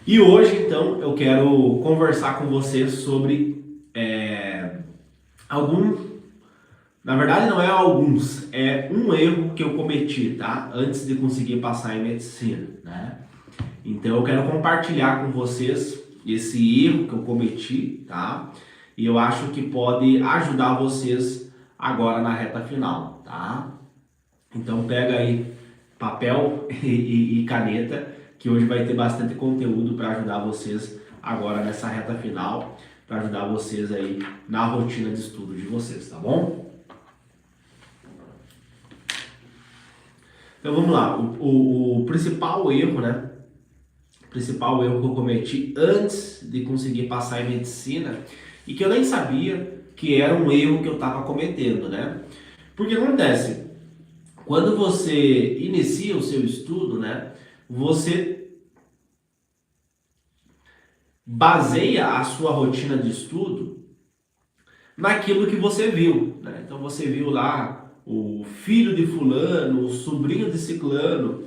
E hoje, então, eu quero conversar com você sobre algum, na verdade não é alguns, é um erro que eu cometi, tá? Antes de conseguir passar em medicina, né? Então eu quero compartilhar com vocês esse erro que eu cometi, tá? E eu acho que pode ajudar vocês agora na reta final, tá? Então pega aí papel e caneta, que hoje vai ter bastante conteúdo para ajudar vocês agora nessa reta final, para ajudar vocês aí na rotina de estudo de vocês, tá bom? Então vamos lá, o principal erro, né? O principal erro que eu cometi antes de conseguir passar em medicina e que eu nem sabia que era um erro que eu estava cometendo, né? Porque acontece, quando você inicia o seu estudo, né? Você baseia a sua rotina de estudo naquilo que você viu, né? Então você viu lá o filho de fulano, o sobrinho de ciclano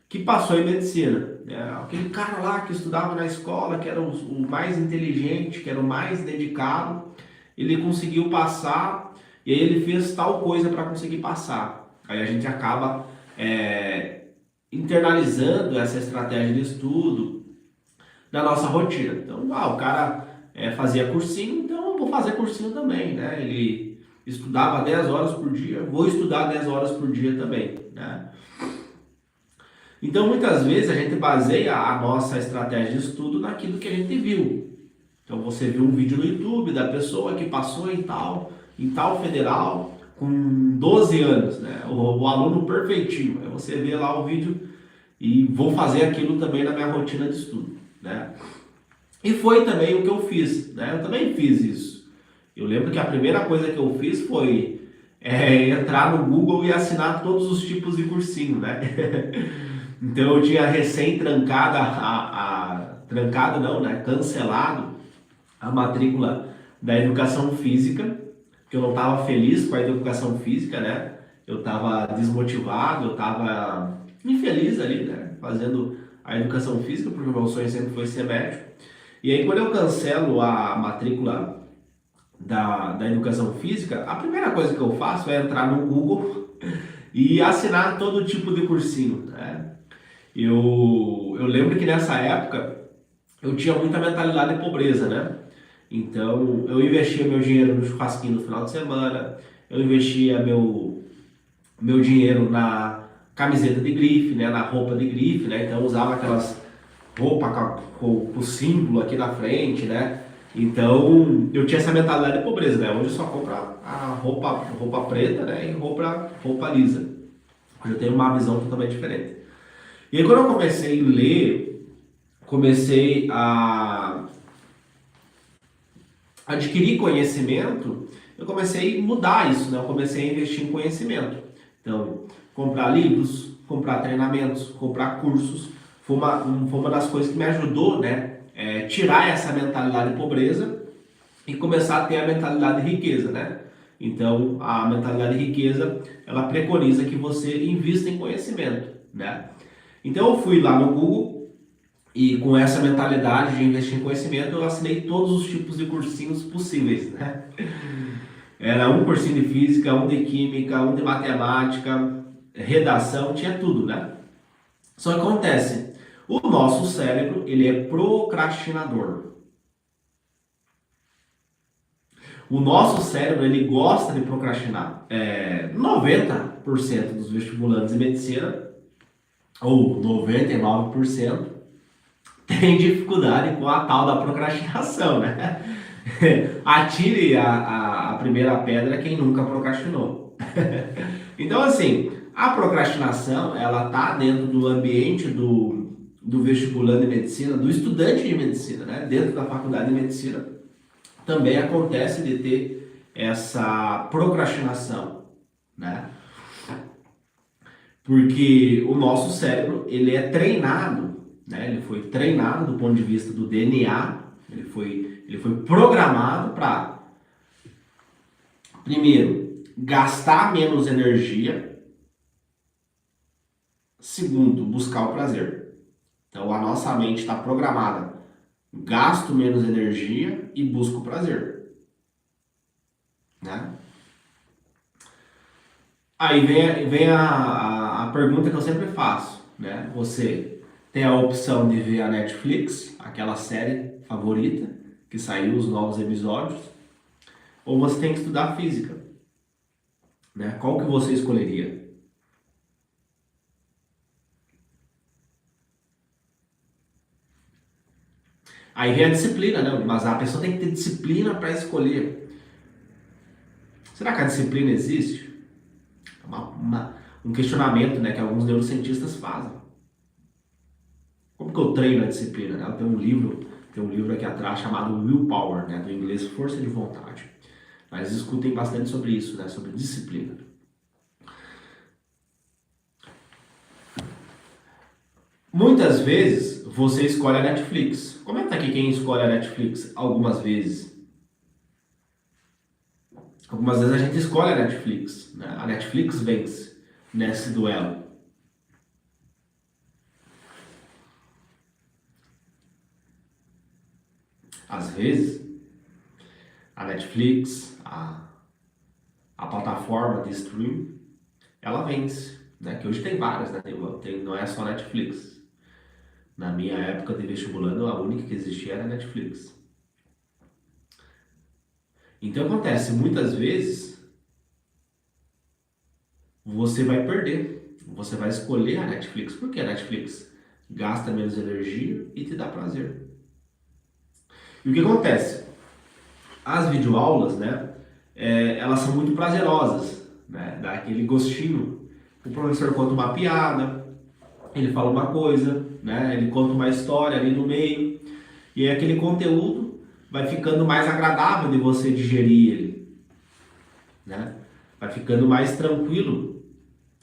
que passou em medicina, né? Aquele cara lá que estudava na escola, que era o mais inteligente, que era o mais dedicado, ele conseguiu passar e aí ele fez tal coisa para conseguir passar. Aí a gente acaba internalizando essa estratégia de estudo na nossa rotina. Então, o cara fazia cursinho, então eu vou fazer cursinho também, né? Ele estudava 10 horas por dia, vou estudar 10 horas por dia também, né? Então, muitas vezes a gente baseia a nossa estratégia de estudo naquilo que a gente viu. Então, você viu um vídeo no YouTube da pessoa que passou em tal federal com 12 anos, né? O aluno perfeitinho. Aí você vê lá o vídeo e vou fazer aquilo também na minha rotina de estudo, né? E foi também o que eu fiz, né? Eu também fiz isso. Eu lembro que a primeira coisa que eu fiz foi entrar no Google e assinar todos os tipos de cursinho, né? Então eu tinha recém trancado trancado não, né? Cancelado a matrícula da educação física, que eu não estava feliz com a educação física, né? Eu estava desmotivado, eu estava infeliz ali, né? Fazendo a educação física, porque o meu sonho sempre foi ser médico. E aí, quando eu cancelo a matrícula da educação física, a primeira coisa que eu faço é entrar no Google e assinar todo tipo de cursinho, né? Eu lembro que nessa época eu tinha muita mentalidade de pobreza, né? Então eu investia meu dinheiro no churrasquinho no final de semana, eu investia meu dinheiro na camiseta de grife, né? Na roupa de grife, né? Então eu usava aquelas roupa com o símbolo aqui na frente, né? Então eu tinha essa mentalidade de pobreza, né? Hoje eu só compro a roupa preta, né? E roupa lisa. Hoje eu tenho uma visão totalmente diferente. E aí quando eu comecei a ler, comecei a adquirir conhecimento, eu comecei a mudar isso, né? Eu comecei a investir em conhecimento. Então, comprar livros, comprar treinamentos, comprar cursos, foi uma das coisas que me ajudou, né? Tirar essa mentalidade de pobreza e começar a ter a mentalidade de riqueza, né? Então, a mentalidade de riqueza, ela preconiza que você invista em conhecimento, né? Então, eu fui lá no Google e com essa mentalidade de investir em conhecimento, eu assinei todos os tipos de cursinhos possíveis, né? Era um cursinho de física, um de química, um de matemática, redação, tinha tudo, né? Só que acontece, o nosso cérebro, ele é procrastinador. O nosso cérebro, ele gosta de procrastinar. 90% dos vestibulantes de medicina, ou 99%, tem dificuldade com a tal da procrastinação, né? Atire a primeira pedra quem nunca procrastinou. Então, assim, a procrastinação, ela tá dentro do ambiente do vestibulando de medicina, do estudante de medicina, né? Dentro da faculdade de medicina, também acontece de ter essa procrastinação, né? Porque o nosso cérebro, ele é treinado, né? Ele foi treinado do ponto de vista do DNA, ele foi programado para, primeiro, gastar menos energia, segundo, buscar o prazer. Então a nossa mente está programada, gasto menos energia e busco prazer, né? Aí vem a pergunta que eu sempre faço, né? Você tem a opção de ver a Netflix, aquela série favorita, que saiu os novos episódios, ou você tem que estudar física, né? Qual que você escolheria? Aí vem a disciplina, né? Mas a pessoa tem que ter disciplina para escolher. Será que a disciplina existe? É um questionamento, né, que alguns neurocientistas fazem. Como que eu treino a disciplina, né? Tem um livro aqui atrás chamado Willpower, né, do inglês Força de Vontade. Mas escutem bastante sobre isso, né, sobre disciplina. Muitas vezes você escolhe a Netflix. Comenta aqui quem escolhe a Netflix algumas vezes. Algumas vezes a gente escolhe a Netflix, né? A Netflix vence nesse duelo. Às vezes, a Netflix, a plataforma de streaming, ela vence, né? Que hoje tem várias, né? Não é só Netflix. Na minha época de vestibulando, a única que existia era a Netflix. Então acontece, muitas vezes você vai perder. Você vai escolher a Netflix, porque a Netflix gasta menos energia e te dá prazer. E o que acontece? As videoaulas, né? Elas são muito prazerosas, né? Dá aquele gostinho. O professor conta uma piada, ele fala uma coisa, né? Ele conta uma história ali no meio, e aí aquele conteúdo vai ficando mais agradável de você digerir ele, né? Vai ficando mais tranquilo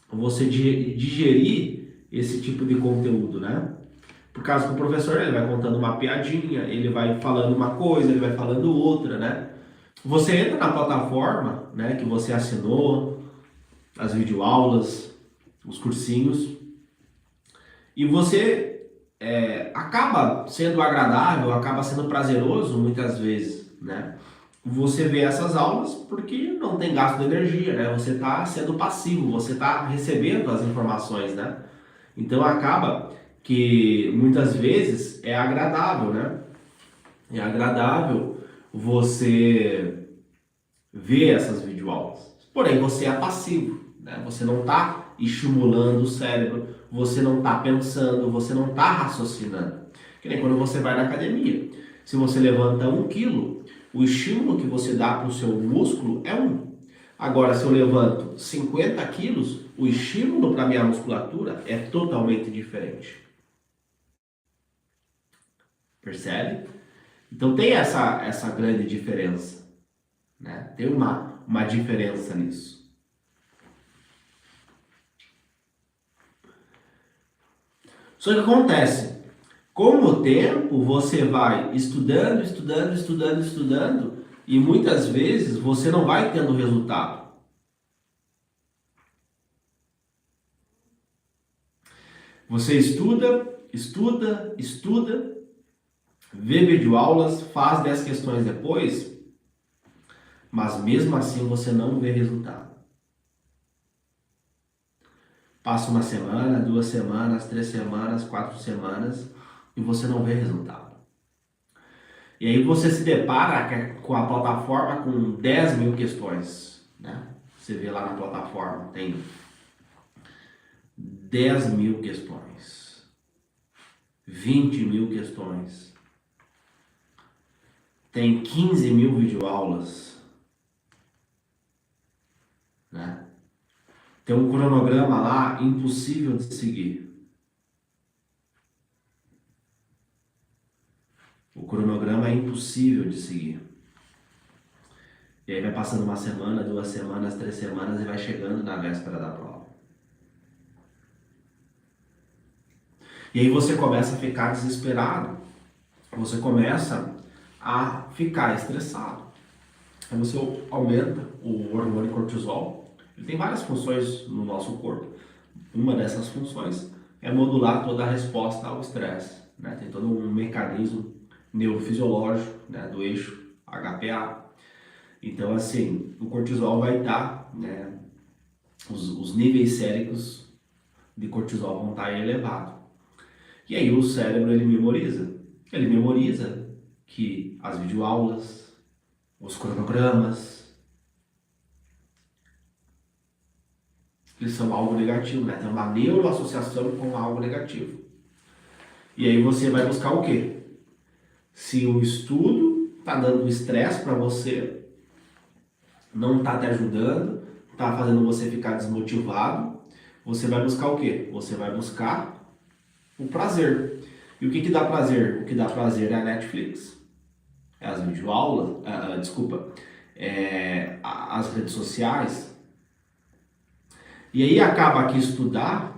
você digerir esse tipo de conteúdo, né? Por causa que o professor ele vai contando uma piadinha, ele vai falando uma coisa, ele vai falando outra, né? Você entra na plataforma, né, que você assinou, as videoaulas, os cursinhos, e você acaba sendo agradável, acaba sendo prazeroso muitas vezes, né? Você vê essas aulas porque não tem gasto de energia, né? Você está sendo passivo, você está recebendo as informações, né? Então acaba que muitas vezes é agradável, né? É agradável você ver essas videoaulas. Porém, você é passivo, né? Você não está estimulando o cérebro, você não está pensando, você não está raciocinando. Que nem quando você vai na academia. Se você levanta 1 quilo, o estímulo que você dá para o seu músculo é 1. Agora, se eu levanto 50 quilos, o estímulo para a minha musculatura é totalmente diferente. Percebe? Então tem essa grande diferença, né? Tem uma diferença nisso. Só que acontece, com o tempo você vai estudando, estudando, estudando, estudando e muitas vezes você não vai tendo resultado. Você estuda, estuda, estuda, vê videoaulas, faz 10 questões depois, mas mesmo assim você não vê resultado. Passa uma semana, 2 semanas, 3 semanas, 4 semanas e você não vê resultado. E aí você se depara com a plataforma com 10 mil questões, né? Você vê lá na plataforma, tem 10 mil questões, 20 mil questões, tem 15 mil videoaulas, né? Tem um cronograma lá impossível de seguir. O cronograma é impossível de seguir. E aí vai passando uma semana, 2 semanas, 3 semanas e vai chegando na véspera da prova. E aí você começa a ficar desesperado. Você começa a ficar estressado. Aí você aumenta o hormônio cortisol. Ele tem várias funções no nosso corpo. Uma dessas funções é modular toda a resposta ao estresse, né? Tem todo um mecanismo neurofisiológico, né, do eixo HPA. Então, assim, o cortisol vai estar, né, os níveis séricos de cortisol vão estar elevados. E aí o cérebro, ele memoriza. Ele memoriza que as videoaulas, os cronogramas, eles são algo negativo, né? Tem uma neuroassociação com algo negativo. E aí você vai buscar o quê? Se o estudo está dando estresse para você, não está te ajudando, está fazendo você ficar desmotivado, você vai buscar o quê? Você vai buscar o prazer. E o que dá prazer? O que dá prazer é a Netflix, é as videoaulas, as redes sociais. E aí acaba que estudar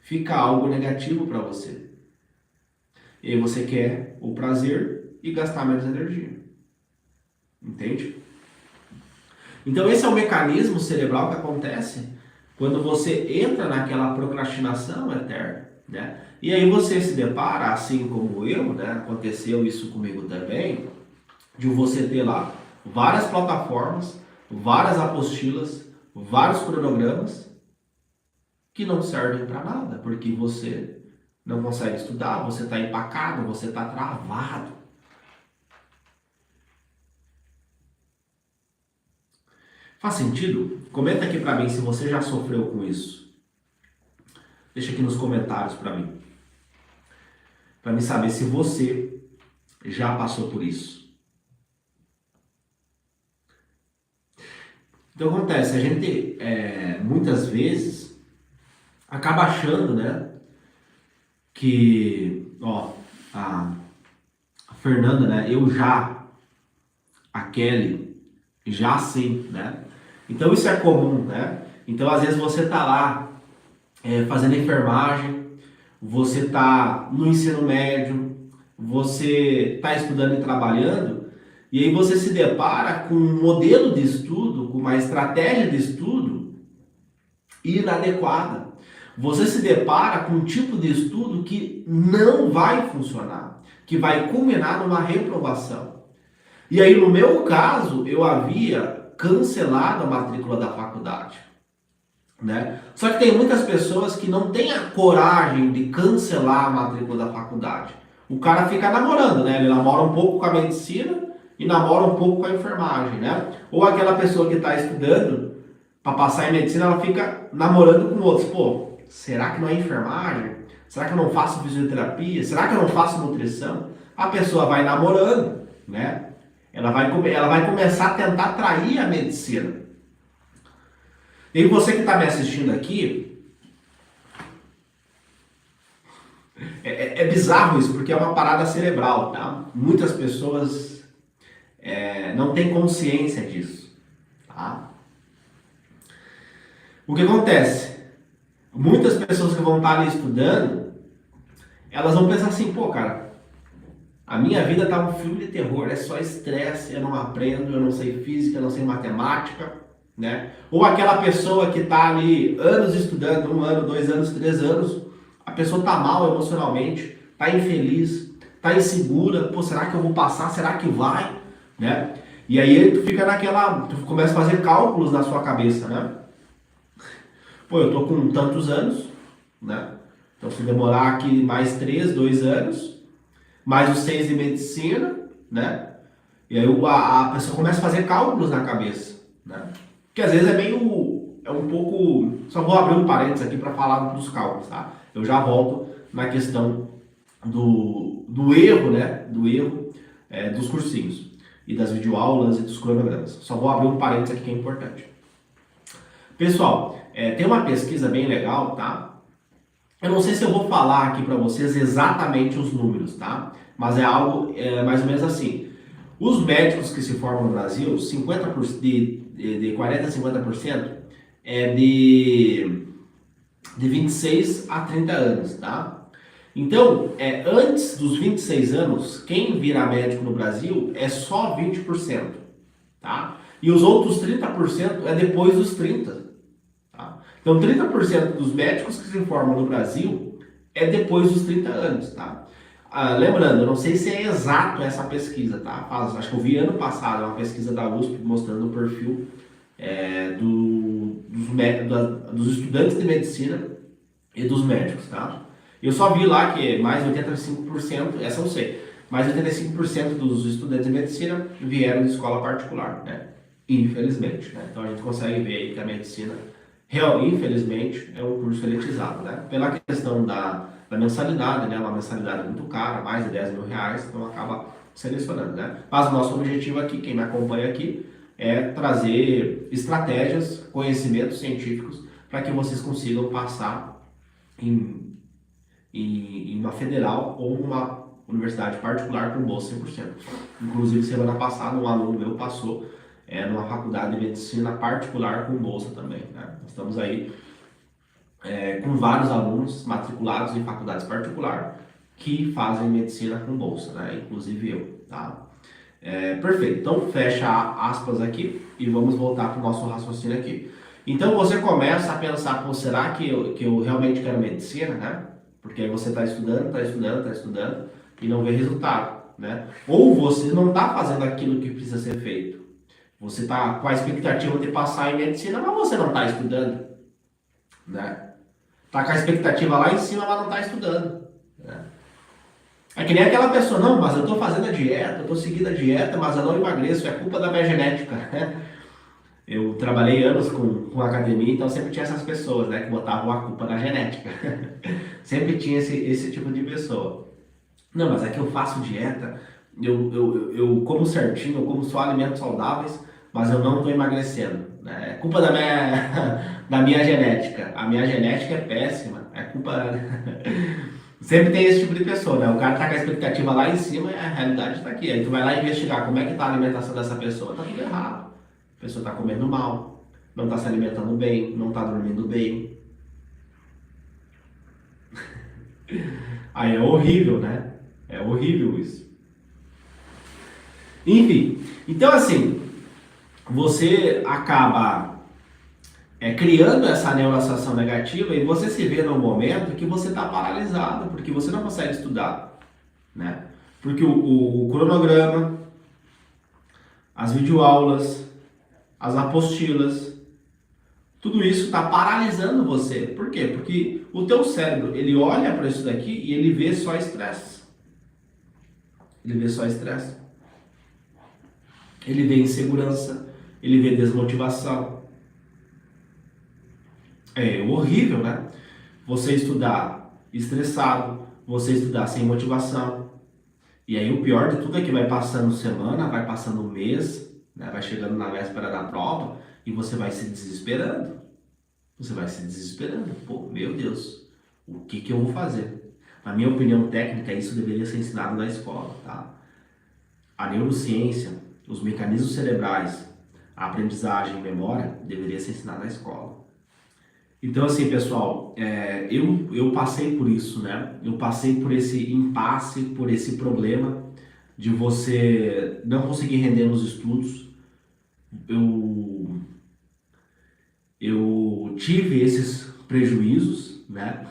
fica algo negativo para você. E aí você quer o prazer e gastar menos energia. Entende? Então esse é o mecanismo cerebral que acontece quando você entra naquela procrastinação eterna, né? E aí você se depara, assim como eu, né? Aconteceu isso comigo também, de você ter lá várias plataformas, várias apostilas, vários cronogramas que não servem para nada, porque você não consegue estudar, você está empacado, você está travado. Faz sentido? Comenta aqui para mim se você já sofreu com isso. Deixa aqui nos comentários para mim saber se você já passou por isso. Então acontece, a gente muitas vezes acaba achando, né, que, ó, a Fernanda, né, a Kelly, já sim, né? Então isso é comum, né? Então às vezes você tá lá fazendo enfermagem, você tá no ensino médio, você tá estudando e trabalhando, e aí você se depara com um modelo de estudo, com uma estratégia de estudo inadequada. Você se depara com um tipo de estudo que não vai funcionar, que vai culminar numa reprovação. E aí, no meu caso, eu havia cancelado a matrícula da faculdade, né? Só que tem muitas pessoas que não têm a coragem de cancelar a matrícula da faculdade. O cara fica namorando, né? Ele namora um pouco com a medicina e namora um pouco com a enfermagem, né? Ou aquela pessoa que está estudando para passar em medicina, ela fica namorando com outros. Pô, será que não é enfermagem? Será que eu não faço fisioterapia? Será que eu não faço nutrição? A pessoa vai namorando, né? Ela vai começar a tentar atrair a medicina. E você que está me assistindo aqui, é bizarro isso, porque é uma parada cerebral, tá? Muitas pessoas não têm consciência disso, tá? O que acontece? Muitas pessoas que vão estar ali estudando, elas vão pensar assim, pô, cara, a minha vida tá um filme de terror, é só estresse, eu não aprendo, eu não sei física, eu não sei matemática, né? Ou aquela pessoa que tá ali anos estudando, 1 ano, 2 anos, 3 anos, a pessoa tá mal emocionalmente, tá infeliz, tá insegura, pô, será que eu vou passar? Será que vai? Né? E aí tu fica tu começa a fazer cálculos na sua cabeça, né? Pô, eu tô com tantos anos, né? Então se demorar aqui mais 3, 2 anos, mais os 6 de medicina, né? E aí a pessoa começa a fazer cálculos na cabeça, né? Que às vezes é um pouco... Só vou abrir um parênteses aqui para falar dos cálculos, tá? Eu já volto na questão do erro, né? Do erro dos cursinhos e das videoaulas e dos cronogramas. Só vou abrir um parênteses aqui que é importante. Pessoal, tem uma pesquisa bem legal, tá? Eu não sei se eu vou falar aqui para vocês exatamente os números, tá? Mas é algo mais ou menos assim. Os médicos que se formam no Brasil, 50%, de 40% a 50% é de 26 a 30 anos, tá? Então, antes dos 26 anos, quem vira médico no Brasil é só 20%, tá? E os outros 30% é depois dos 30, tá? Então, 30% dos médicos que se formam no Brasil é depois dos 30 anos, tá? Lembrando, eu não sei se é exato essa pesquisa, tá? Acho que eu vi ano passado uma pesquisa da USP mostrando o perfil dos estudantes de medicina e dos médicos, tá? Eu só vi lá que mais de 85%, essa eu sei, mais de 85% dos estudantes de medicina vieram de escola particular, né? Infelizmente, né? Então a gente consegue ver aí que a medicina, infelizmente, é um curso elitizado, né? Pela questão da mensalidade, né? Uma mensalidade muito cara, mais de 10 mil reais, então acaba selecionando, né? Mas o nosso objetivo aqui, quem me acompanha aqui, é trazer estratégias, conhecimentos científicos para que vocês consigam passar em uma federal ou uma universidade particular com bolsa 100%. Inclusive, semana passada, um aluno meu passou numa faculdade de medicina particular com bolsa também, né? Nós estamos aí com vários alunos matriculados em faculdades particulares que fazem medicina com bolsa, né? Inclusive eu, tá? Perfeito, então fecha aspas aqui e vamos voltar para o nosso raciocínio aqui. Então você começa a pensar, pô, será que eu realmente quero medicina, né? Porque aí você está estudando e não vê resultado, né? Ou você não está fazendo aquilo que precisa ser feito. Você está com a expectativa de passar em medicina, mas você não está estudando, né? Está com a expectativa lá em cima, mas não está estudando, né? É que nem aquela pessoa, não, mas eu estou fazendo a dieta, eu estou seguindo a dieta, mas eu não emagreço, é culpa da minha genética, né? Eu trabalhei anos com academia, então sempre tinha essas pessoas, né, que botavam a culpa na genética. Sempre tinha esse tipo de pessoa. Não, mas é que eu faço dieta, eu como certinho, eu como só alimentos saudáveis, mas eu não estou emagrecendo, né? É culpa da da minha genética. A minha genética é péssima, é culpa... Sempre tem esse tipo de pessoa, né? O cara tá com a expectativa lá em cima e a realidade tá aqui. Aí tu vai lá investigar como é que tá a alimentação dessa pessoa. Tá tudo errado. A pessoa tá comendo mal, não tá se alimentando bem, não tá dormindo bem. Aí é horrível, né? É horrível isso. Enfim, então assim, você acaba criando essa neuroassociação negativa e você se vê num momento que você está paralisado, porque você não consegue estudar, né? Porque o cronograma, as videoaulas, as apostilas, tudo isso está paralisando você. Por quê? Porque o teu cérebro, ele olha para isso daqui e ele vê só estresse. Ele vê só estresse. Ele vê insegurança, ele vê desmotivação. É horrível, né? Você estudar estressado, você estudar sem motivação. E aí o pior de tudo é que vai passando semana, vai passando mês, né? Vai chegando na véspera da prova e você vai se desesperando. Você vai se desesperando. Pô, meu Deus, o que eu vou fazer? Na minha opinião técnica, isso deveria ser ensinado na escola, tá? A neurociência, os mecanismos cerebrais, a aprendizagem, memória, deveria ser ensinado na escola. Então, assim, pessoal, eu passei por isso, né? Eu passei por esse impasse, por esse problema de você não conseguir render nos estudos. Eu tive esses prejuízos, né?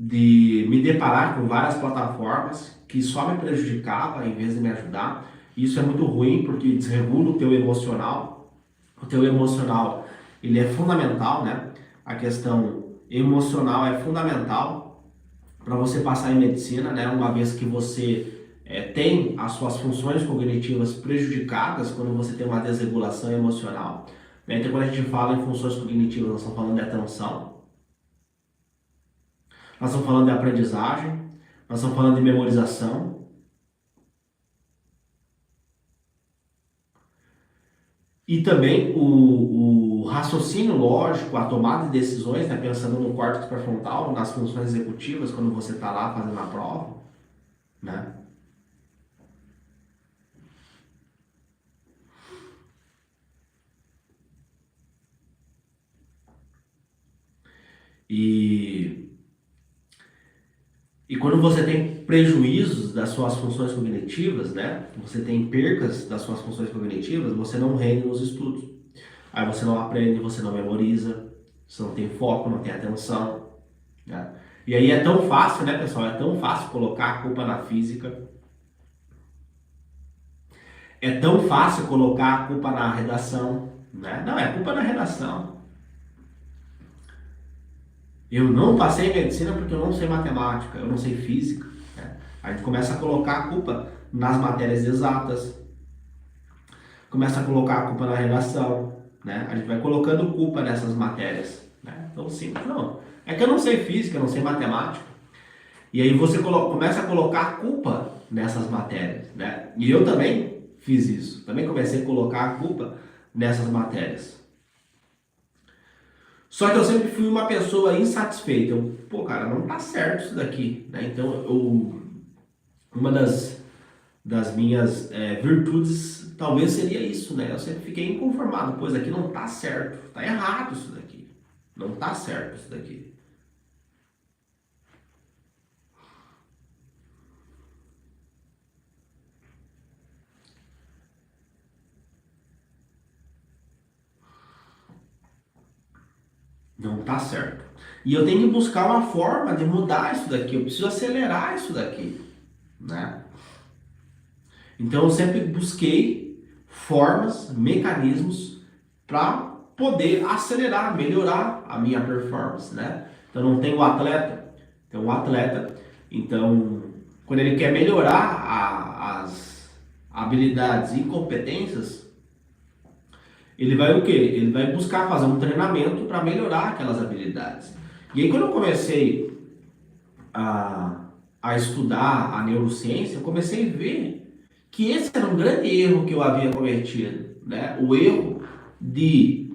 De me deparar com várias plataformas que só me prejudicavam em vez de me ajudar. Isso é muito ruim porque desregula o teu emocional. O teu emocional, ele é fundamental, né? A questão emocional é fundamental para você passar em medicina, né? Uma vez que você tem as suas funções cognitivas prejudicadas quando você tem uma desregulação emocional, né? Então, quando a gente fala em funções cognitivas, nós estamos falando de atenção, nós estamos falando de aprendizagem, nós estamos falando de memorização. E também o raciocínio lógico, a tomada de decisões, né, pensando no córtex pré-frontal, nas funções executivas, quando você está lá fazendo a prova, né? E quando você tem prejuízos das suas funções cognitivas, né? Você tem percas das suas funções cognitivas, você não rende nos estudos. Aí você não aprende, você não memoriza, você não tem foco, não tem atenção, né? E aí é tão fácil, né, pessoal? É tão fácil colocar a culpa na física. É tão fácil colocar a culpa na redação, né? Não, é culpa na redação. Eu não passei em medicina porque eu não sei matemática, eu não sei física, né? A gente começa a colocar a culpa nas matérias exatas, começa a colocar a culpa na redação, né? A gente vai colocando culpa nessas matérias, né? Então, simples, não. É que eu não sei física, eu não sei matemática. E aí você começa a colocar a culpa nessas matérias, né? E eu também fiz isso. Também comecei a colocar a culpa nessas matérias. Só que eu sempre fui uma pessoa insatisfeita. Pô, cara, não tá certo isso daqui, né? Então, uma das minhas virtudes talvez seria isso, né? Eu sempre fiquei inconformado. Pois aqui não tá certo, tá errado isso daqui. Não tá certo isso daqui. Não tá certo. E eu tenho que buscar uma forma de mudar isso daqui. Eu preciso acelerar isso daqui, né? Então eu sempre busquei formas, mecanismos para poder acelerar, melhorar a minha performance, né? Então não tem o atleta, tem o atleta. Então quando ele quer melhorar as habilidades e competências, ele vai o quê? Ele vai buscar fazer um treinamento para melhorar aquelas habilidades. E aí quando eu comecei a, a estudar a neurociência, eu comecei a ver que esse era um grande erro que eu havia cometido, né? O erro de,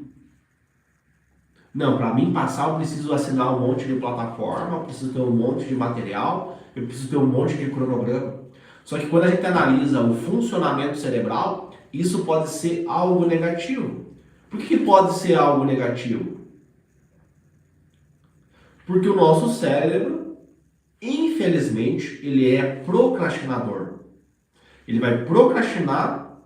não, para mim passar eu preciso assinar um monte de plataforma, eu preciso ter um monte de material, eu preciso ter um monte de cronograma. Só que quando a gente analisa o funcionamento cerebral, isso pode ser algo negativo. Por que pode ser algo negativo? Porque o nosso cérebro, infelizmente, ele é procrastinador. Ele vai procrastinar,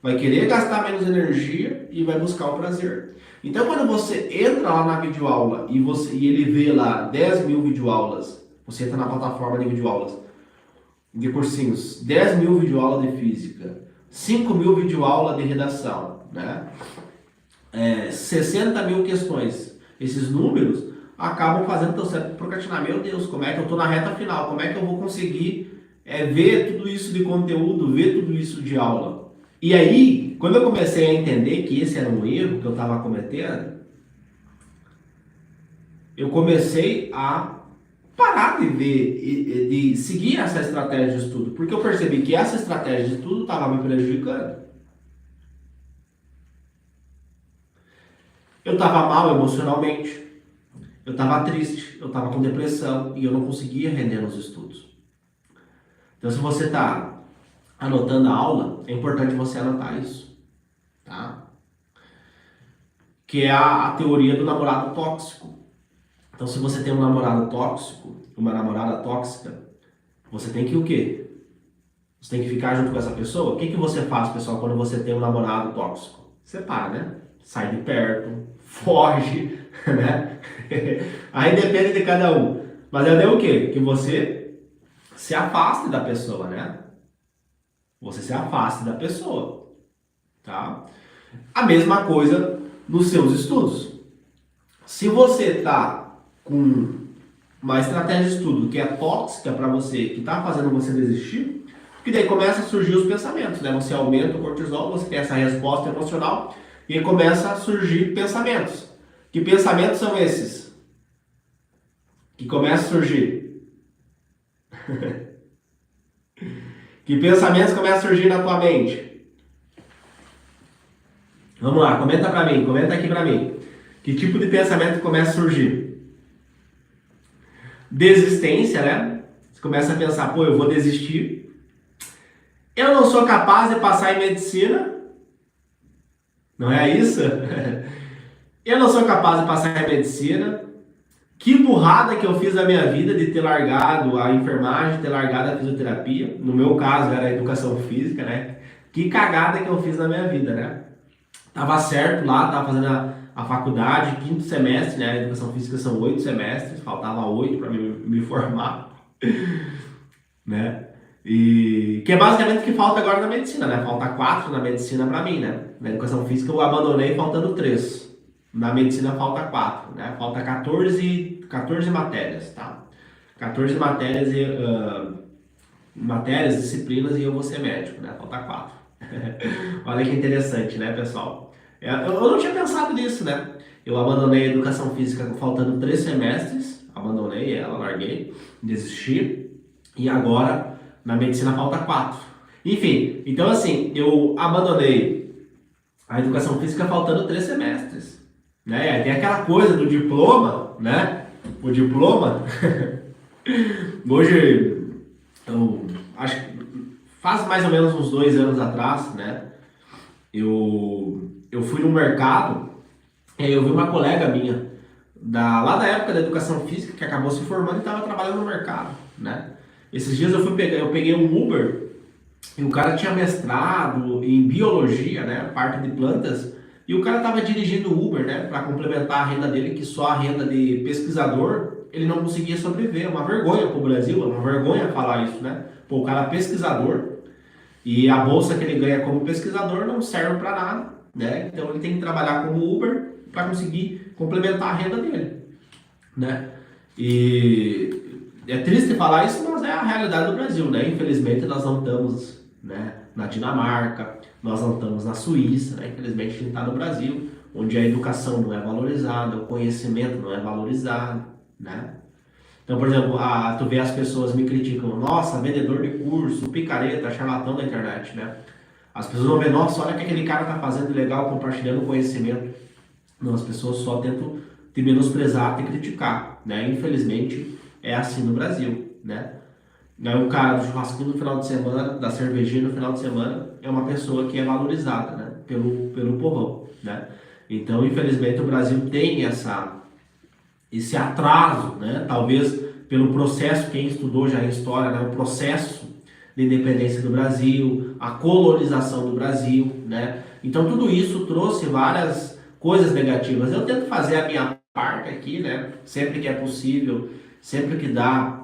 vai querer gastar menos energia e vai buscar o prazer. Então, quando você entra lá na videoaula e ele vê lá 10 mil videoaulas, você entra na plataforma de videoaulas, de cursinhos, 10 mil videoaulas de física, 5 mil videoaulas de redação, né? 60 mil questões. Esses números acabam fazendo o teu cérebro procrastinar. Meu Deus, como é que eu estou na reta final? Como é que eu vou conseguir ver tudo isso de conteúdo, ver tudo isso de aula? E aí, quando eu comecei a entender que esse era um erro que eu estava cometendo, eu comecei a parar de ver, de seguir essa estratégia de estudo, porque eu percebi que essa estratégia de estudo estava me prejudicando. Eu estava mal emocionalmente, eu estava triste, eu estava com depressão e eu não conseguia render nos estudos. Então, se você está anotando a aula, é importante você anotar isso, tá? Que é a teoria do namorado tóxico. Então, se você tem um namorado tóxico, uma namorada tóxica, você tem que o quê? Você tem que ficar junto com essa pessoa? O que que você faz, pessoal, quando você tem um namorado tóxico? Separa, né? Sai de perto, foge, né? Aí depende de cada um. Mas é o quê? Que você se afaste da pessoa, né? Você se afaste da pessoa, tá? A mesma coisa nos seus estudos. Se você tá com uma estratégia de estudo que é tóxica para você, que está fazendo você desistir, porque daí começa a surgir os pensamentos, né? Você aumenta o cortisol, você tem essa resposta emocional e aí começa a surgir pensamentos. Que pensamentos são esses? Que começam a surgir? Que pensamentos começam a surgir na tua mente? Vamos lá, comenta para mim, comenta aqui para mim. Que tipo de pensamento começa a surgir? Desistência, né? Você começa a pensar, pô, eu vou desistir. Eu não sou capaz de passar em medicina. Não é isso? Eu não sou capaz de passar em medicina. Que burrada que eu fiz na minha vida de ter largado a enfermagem, ter largado a fisioterapia. No meu caso era a educação física, né? Que cagada que eu fiz na minha vida, né? Tava certo lá, tava fazendo a faculdade, quinto semestre, né? A educação física são 8 semestres, faltava 8 para me formar, né? E que é basicamente o que falta agora na medicina, né? Falta 4 na medicina para mim, né? Na educação física eu abandonei faltando 3. Na medicina falta 4, né? Falta 14 matérias, tá? 14 matérias matérias, disciplinas e eu vou ser médico, né? Falta 4. Olha que interessante, né, pessoal? Eu não tinha pensado nisso, né? Eu abandonei a educação física faltando 3 semestres, abandonei ela, larguei, desisti, e agora na medicina falta 4. Enfim, então assim, eu abandonei a educação física faltando 3 semestres, né? Aí tem aquela coisa do diploma, né? O diploma, hoje, eu acho que faz mais ou menos uns 2 anos atrás, né? Eu fui no mercado e eu vi uma colega minha, lá da época da educação física, que acabou se formando e estava trabalhando no mercado, né? Esses dias eu peguei um Uber e o cara tinha mestrado em biologia, né? Parte de plantas, e o cara estava dirigindo o Uber, né? Para complementar a renda dele, que só a renda de pesquisador ele não conseguia sobreviver. É uma vergonha para o Brasil, é uma vergonha falar isso, né? Pô, o cara é pesquisador e a bolsa que ele ganha como pesquisador não serve para nada, né? Então ele tem que trabalhar como Uber para conseguir complementar a renda dele, né? E é triste falar isso, mas é a realidade do Brasil, né? Infelizmente nós não estamos, né, na Dinamarca, nós não estamos na Suíça, né? Infelizmente a gente está no Brasil, onde a educação não é valorizada, o conhecimento não é valorizado, né? Então, por exemplo, tu vê as pessoas me criticam, nossa, vendedor de curso, picareta, charlatão da internet, né? As pessoas vão ver, nossa, olha o que aquele cara tá fazendo legal, compartilhando conhecimento. Não, as pessoas só tentam te menosprezar, te criticar, né? Infelizmente, é assim no Brasil, né? Aí o cara do churrasquinho no final de semana, da cervejinha no final de semana, é uma pessoa que é valorizada, né? Pelo povão, né? Então, infelizmente, o Brasil tem esse atraso, né? Talvez pelo processo, quem estudou já em história, né? O processo de independência do Brasil, a colonização do Brasil, né? Então tudo isso trouxe várias coisas negativas. Eu tento fazer a minha parte aqui, né? Sempre que é possível, sempre que dá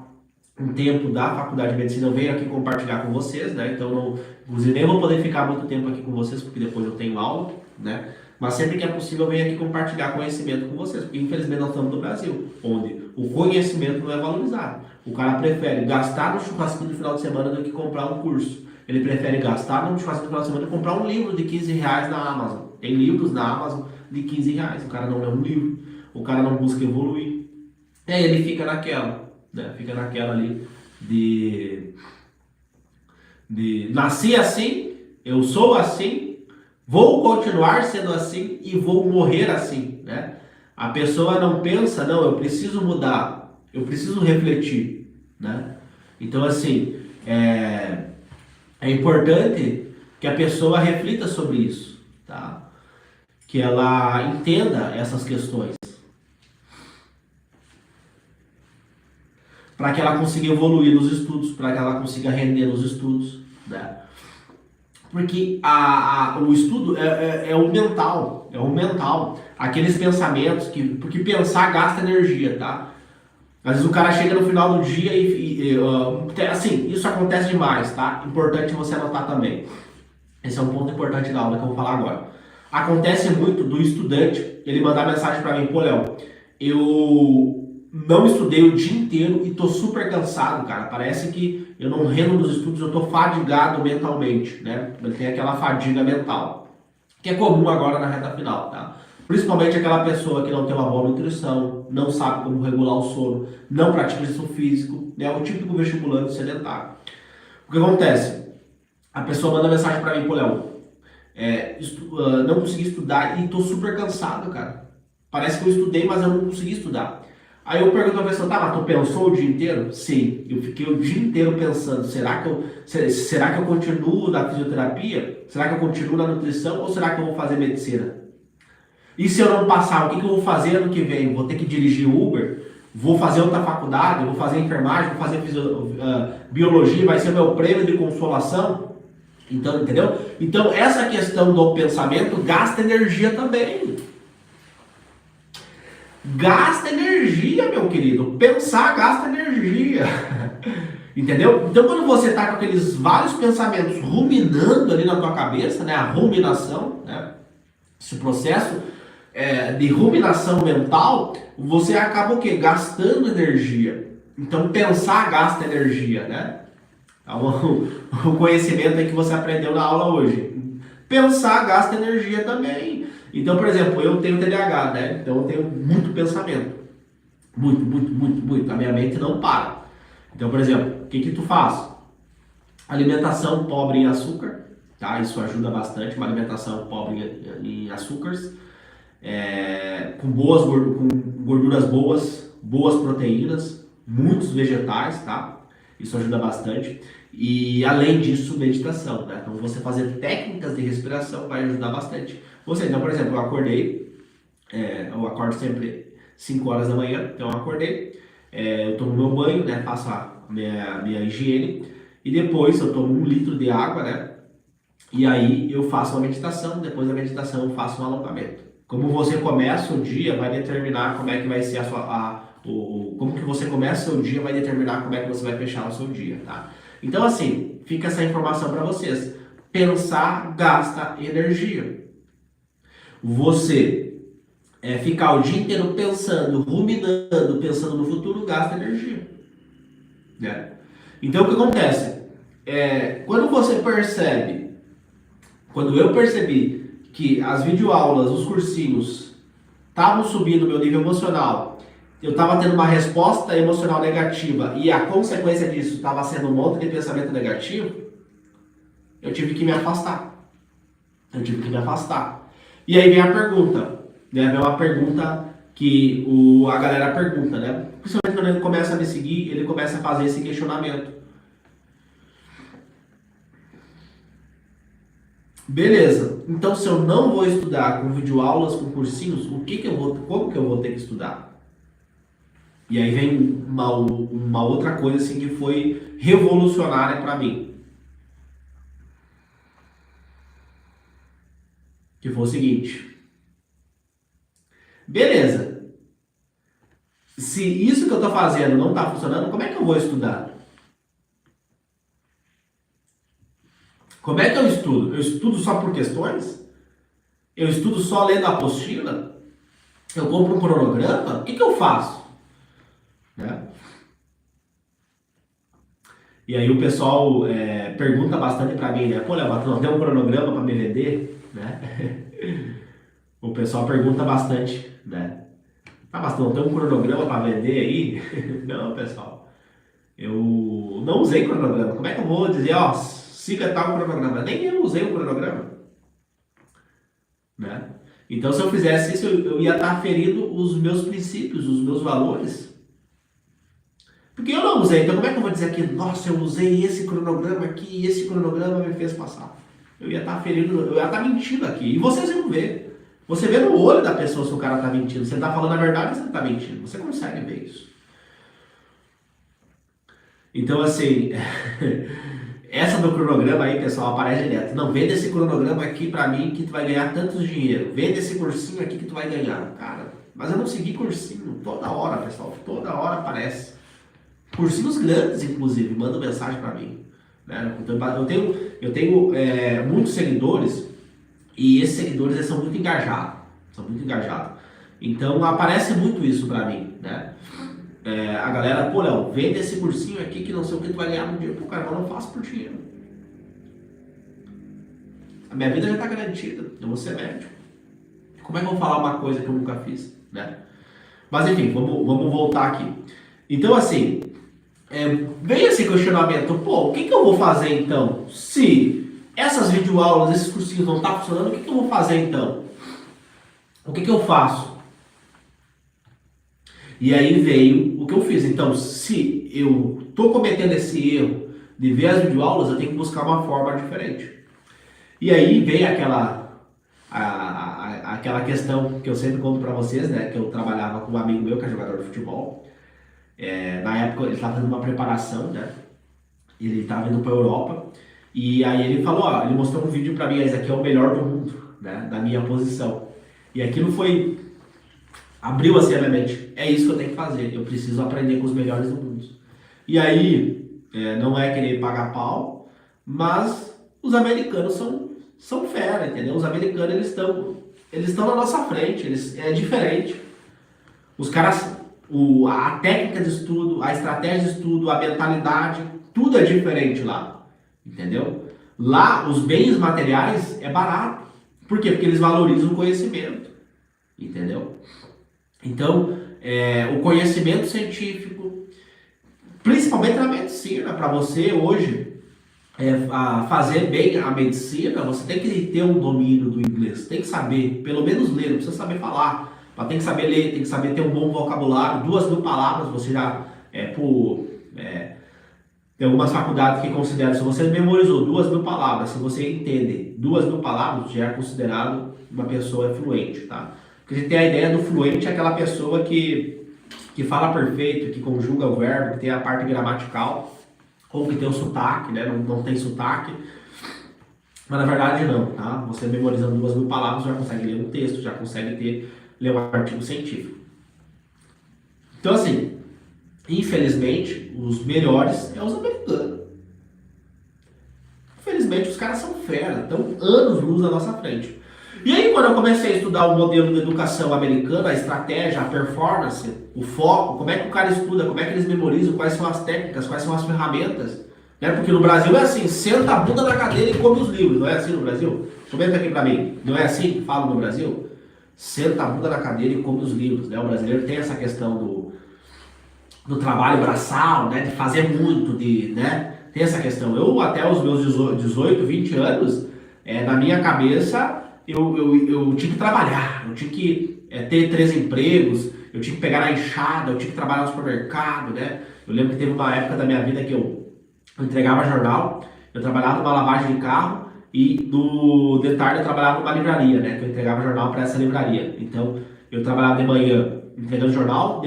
um tempo da faculdade de medicina, eu venho aqui compartilhar com vocês, né? Então, inclusive, nem vou poder ficar muito tempo aqui com vocês, porque depois eu tenho aula, né? Mas sempre que é possível, eu venho aqui compartilhar conhecimento com vocês, porque infelizmente nós estamos no Brasil, onde o conhecimento não é valorizado. O cara prefere gastar no churrasquinho no final de semana do que comprar um curso. Ele prefere gastar no churrasquinho no final de semana do que comprar um livro de 15 reais na Amazon. Tem livros na Amazon de 15 reais. O cara não lê um livro, o cara não busca evoluir. E aí ele fica naquela, né? Fica naquela ali de nasci assim, eu sou assim, vou continuar sendo assim e vou morrer assim, né? A pessoa não pensa, não, eu preciso mudar, eu preciso refletir, né? Então, assim, é importante que a pessoa reflita sobre isso, tá? Que ela entenda essas questões, para que ela consiga evoluir nos estudos, para que ela consiga render nos estudos, né? Porque o estudo é o mental, aqueles pensamentos porque pensar gasta energia, tá? Às vezes o cara chega no final do dia assim, isso acontece demais, tá? Importante você anotar também. Esse é um ponto importante da aula que eu vou falar agora. Acontece muito do estudante, ele mandar mensagem para mim, pô, Léo, eu não estudei o dia inteiro e tô super cansado, cara. Parece que eu não rendo nos estudos, eu tô fadigado mentalmente, né? Ele tem aquela fadiga mental, que é comum agora na reta final, tá? Principalmente aquela pessoa que não tem uma boa nutrição, não sabe como regular o sono, não pratica exercício físico, né? O típico vestibulante sedentário. O que acontece? A pessoa manda mensagem para mim, pô, Léo, não consegui estudar e tô super cansado, cara. Parece que eu estudei, mas eu não consegui estudar. Aí eu pergunto pra pessoa, tá, mas tu pensou o dia inteiro? Sim, eu fiquei o dia inteiro pensando, será que eu continuo na fisioterapia? Será que eu continuo na nutrição? Ou será que eu vou fazer medicina? E se eu não passar, o que eu vou fazer ano que vem? Vou ter que dirigir Uber? Vou fazer outra faculdade? Vou fazer enfermagem? Vou fazer biologia? Vai ser meu prêmio de consolação? Então, entendeu? Então, essa questão do pensamento gasta energia também. Gasta energia, meu querido. Pensar gasta energia. Entendeu? Então, quando você está com aqueles vários pensamentos ruminando ali na tua cabeça, né? A ruminação, né? Esse processo de ruminação mental, você acaba o quê? Gastando energia. Então, pensar gasta energia, né? O conhecimento aí que você aprendeu na aula hoje. Pensar gasta energia também. Então, por exemplo, eu tenho TDAH, né? Então eu tenho muito pensamento. Muito, muito, muito, muito. A minha mente não para. Então, por exemplo, o que que tu faz? Alimentação pobre em açúcar, tá? Isso ajuda bastante. Uma alimentação pobre em açúcares, com gorduras boas, boas proteínas, muitos vegetais, tá? Isso ajuda bastante. E além disso, meditação, né? Então você fazer técnicas de respiração vai ajudar bastante. Você, então, por exemplo, eu acordo sempre 5 horas da manhã, então eu acordei, eu tomo meu banho, né? Faço a minha higiene e depois eu tomo 1 litro de água, né? E aí eu faço uma meditação, depois da meditação eu faço um alongamento. Como você começa o dia vai determinar como é que vai ser como que você começa o seu dia vai determinar como é que você vai fechar o seu dia, tá? Então assim, fica essa informação para vocês. Pensar gasta energia. Você ficar o dia inteiro pensando, ruminando, pensando no futuro, gasta energia, né? Então o que acontece? Quando eu percebi que as videoaulas, os cursinhos estavam subindo o meu nível emocional, eu estava tendo uma resposta emocional negativa e a consequência disso estava sendo um monte de pensamento negativo, eu tive que me afastar. E aí vem a pergunta, né? Vem uma pergunta que a galera pergunta, né? Principalmente quando ele começa a me seguir, ele começa a fazer esse questionamento. Beleza, então se eu não vou estudar com videoaulas, com cursinhos, como que eu vou ter que estudar? E aí vem uma outra coisa assim que foi revolucionária para mim. Que foi o seguinte. Beleza, se isso que eu estou fazendo não está funcionando, como é que eu vou estudar? Como é que eu estudo? Eu estudo só por questões? Eu estudo só lendo a apostila? Eu compro um cronograma? O que eu faço? Né? E aí o pessoal pergunta bastante para mim, né? Pô, Léo, tu não tem um cronograma para me vender? Né? O pessoal pergunta bastante, né? Ah, mas tu não tem um cronograma para vender aí? Não, pessoal. Eu não usei cronograma. Como é que eu vou dizer, ó, siga tal cronograma? Nem eu usei o cronograma, né? Então, se eu fizesse isso, eu ia estar ferindo os meus princípios, os meus valores. Porque eu não usei. Então, como é que eu vou dizer aqui, nossa, eu usei esse cronograma aqui e esse cronograma me fez passar? Eu ia estar ferindo, eu ia estar mentindo aqui. E vocês iam ver. Você vê no olho da pessoa se o cara está mentindo. Se ele está falando a verdade ou se ele está mentindo. Você consegue ver isso. Então, assim, essa do cronograma aí, pessoal, aparece direto. Não, vende esse cronograma aqui pra mim que tu vai ganhar tantos dinheiro. Vende esse cursinho aqui que tu vai ganhar. Cara, mas eu não segui cursinho. Toda hora, pessoal. Toda hora aparece. Cursinhos grandes, inclusive, mandam mensagem pra mim. Né? Eu tenho muitos seguidores e esses seguidores eles são muito engajados. Então, aparece muito isso pra mim, né? A galera, pô, Léo, vende esse cursinho aqui que não sei o que tu vai ganhar no dinheiro. Pô, cara, mas eu não faço por dinheiro. A minha vida já tá garantida. Eu vou ser médico. Como é que eu vou falar uma coisa que eu nunca fiz, né? Mas enfim, vamos voltar aqui. Então, assim, vem esse questionamento. Pô, o que eu vou fazer então? Se essas videoaulas, esses cursinhos não estão funcionando, o que eu vou fazer então? O que eu faço? E aí veio o que eu fiz. Então, se eu estou cometendo esse erro de ver as videoaulas, eu tenho que buscar uma forma diferente. E aí veio aquela questão que eu sempre conto para vocês, né? Que eu trabalhava com um amigo meu que é jogador de futebol. Na época ele estava fazendo uma preparação, né? Ele estava indo para a Europa. E aí ele falou, ó, ele mostrou um vídeo para mim, esse aqui é o melhor do mundo, né? Da minha posição. E aquilo foi abriu assim a minha mente. É isso que eu tenho que fazer. Eu preciso aprender com os melhores do mundo. E aí, não é querer pagar pau, mas os americanos são fera, entendeu? Os americanos, eles estão na nossa frente, é diferente. Os caras, a técnica de estudo, a estratégia de estudo, a mentalidade, tudo é diferente lá, entendeu? Lá, os bens materiais é barato. Por quê? Porque eles valorizam o conhecimento, entendeu? Então, o conhecimento científico, principalmente na medicina, para você hoje fazer bem a medicina, você tem que ter um domínio do inglês, tem que saber, pelo menos ler, não precisa saber falar, mas tem que saber ler, tem que saber ter um bom vocabulário, 2.000 palavras, você já, tem algumas faculdades que consideram, se você memorizou 2.000 palavras, se você entende 2.000 palavras, já é considerado uma pessoa fluente, tá? Porque a gente tem a ideia do fluente, é aquela pessoa que fala perfeito, que conjuga o verbo, que tem a parte gramatical, ou que tem o sotaque, né? Não tem sotaque. Mas na verdade não, tá? Você memorizando 2.000 palavras já consegue ler um texto, já consegue ler um artigo científico. Então assim, infelizmente, os melhores é os americanos. Infelizmente, os caras são fera, estão anos-luz na nossa frente. E aí, quando eu comecei a estudar o modelo de educação americana, a estratégia, a performance, o foco, como é que o cara estuda, como é que eles memorizam, quais são as técnicas, quais são as ferramentas, né? Porque no Brasil é assim, senta a bunda na cadeira e come os livros, não é assim no Brasil? Comenta aqui pra mim, não é assim que fala no Brasil? Senta a bunda na cadeira e come os livros, né? O brasileiro tem essa questão do trabalho braçal, né? De fazer muito, né? Tem essa questão. Eu, até os meus 18, 20 anos, na minha cabeça, eu tinha que trabalhar, eu tinha que ter 3 empregos, eu tinha que pegar na enxada, eu tinha que trabalhar no supermercado, né? Eu lembro que teve uma época da minha vida que eu entregava jornal, eu trabalhava numa lavagem de carro e de tarde eu trabalhava numa livraria, né? Que eu entregava jornal para essa livraria. Então, eu trabalhava de manhã entregando jornal,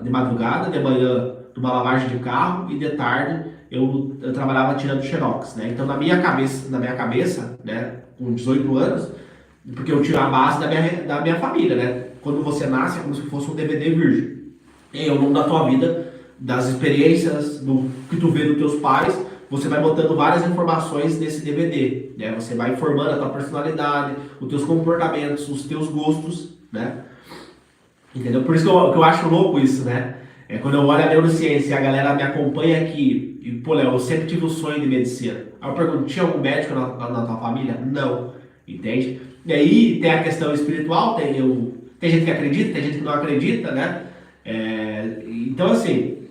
de madrugada, de manhã numa lavagem de carro e de tarde eu trabalhava tirando xerox, né? Então, na minha cabeça, né? Com 18 anos, porque eu tinha a base da minha família, né? Quando você nasce é como se fosse um DVD virgem. E aí, ao longo da tua vida, das experiências, do que tu vê dos teus pais, você vai botando várias informações nesse DVD, né? Você vai formando a tua personalidade, os teus comportamentos, os teus gostos, né? Entendeu? Por isso que eu acho louco isso, né? Quando eu olho a neurociência e a galera me acompanha aqui, e, pô, Léo, eu sempre tive o sonho de medicina. Aí eu pergunto, tinha algum médico na tua família? Não. Entende? E aí tem a questão espiritual, tem gente que acredita, tem gente que não acredita, né? Então, assim,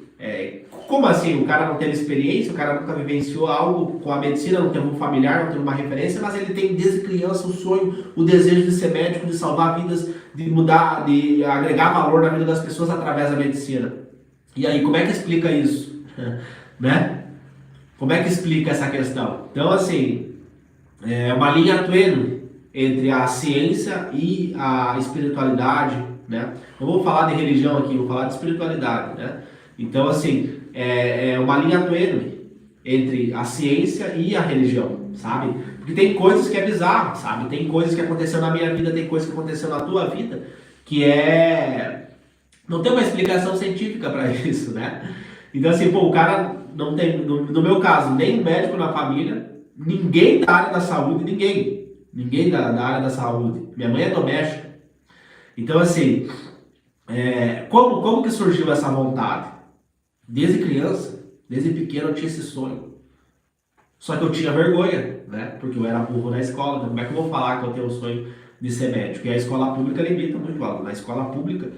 como assim? O cara não teve experiência, o cara nunca vivenciou algo com a medicina, não teve um familiar, não teve uma referência, mas ele tem desde criança o sonho, o desejo de ser médico, de salvar vidas, de mudar, de agregar valor na vida das pessoas através da medicina. E aí, como é que explica isso? Né? Como é que explica essa questão? Então, assim, uma linha tênue entre a ciência e a espiritualidade, né? Não vou falar de religião aqui, vou falar de espiritualidade, né? Então, assim, é uma linha tênue entre a ciência e a religião, sabe? Porque tem coisas que é bizarro, sabe? Tem coisas que aconteceu na minha vida, tem coisas que aconteceu na tua vida, que não tem uma explicação científica para isso, né? Então, assim, pô, o cara não tem, no meu caso, nem médico na família, ninguém da área da saúde, ninguém da área da saúde. Minha mãe é doméstica. Então, assim, como que surgiu essa vontade? Desde criança, desde pequeno eu tinha esse sonho. Só que eu tinha vergonha, né? Porque eu era burro na escola. Então como é que eu vou falar que eu tenho o sonho de ser médico? E a escola pública limita muito algo. Na escola pública,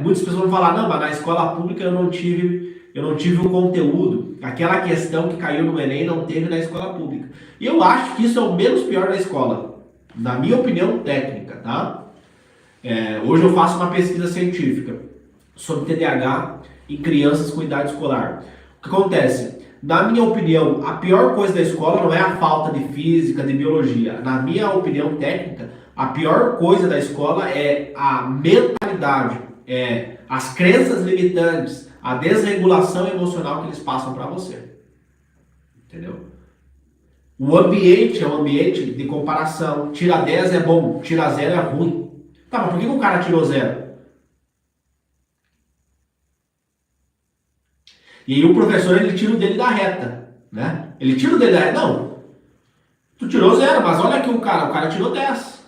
muitas pessoas vão falar, não, mas na escola pública eu não tive o conteúdo. Aquela questão que caiu no Enem não teve na escola pública. E eu acho que isso é o menos pior da escola. Na minha opinião técnica, tá? Hoje eu faço uma pesquisa científica sobre TDAH em crianças com idade escolar. O que acontece? Na minha opinião, a pior coisa da escola não é a falta de física, de biologia. Na minha opinião técnica, a pior coisa da escola é a mentalidade, as crenças limitantes, a desregulação emocional que eles passam para você. Entendeu? O ambiente é um ambiente de comparação. Tira 10 é bom, tira 0 é ruim. Tá, mas por que o cara tirou 0? E aí o professor, ele tira o dele da reta, né? Ele tira o dele da reta. Não, tu tirou 0, mas olha aqui o cara tirou 10.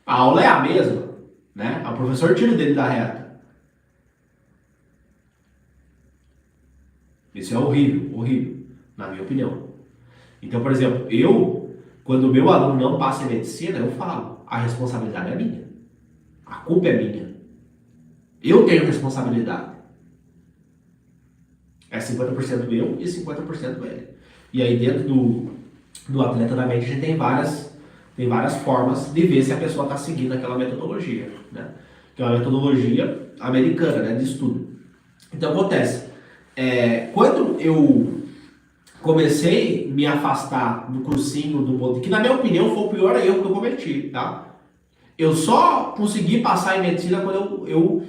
A aula é a mesma, né? O professor tira o dele da reta. Isso é horrível, horrível, na minha opinião. Então, por exemplo, quando o meu aluno não passa em medicina, eu falo, a responsabilidade é minha. A culpa é minha. Eu tenho responsabilidade. É 50% eu e 50% ele. E aí dentro do atleta da mente a gente tem várias formas de ver se a pessoa está seguindo aquela metodologia, né? Que é uma metodologia americana, né, de estudo. Então acontece, quando eu comecei a me afastar do cursinho do Bolt, que na minha opinião foi o pior erro que eu cometi, tá? Eu só consegui passar em medicina quando eu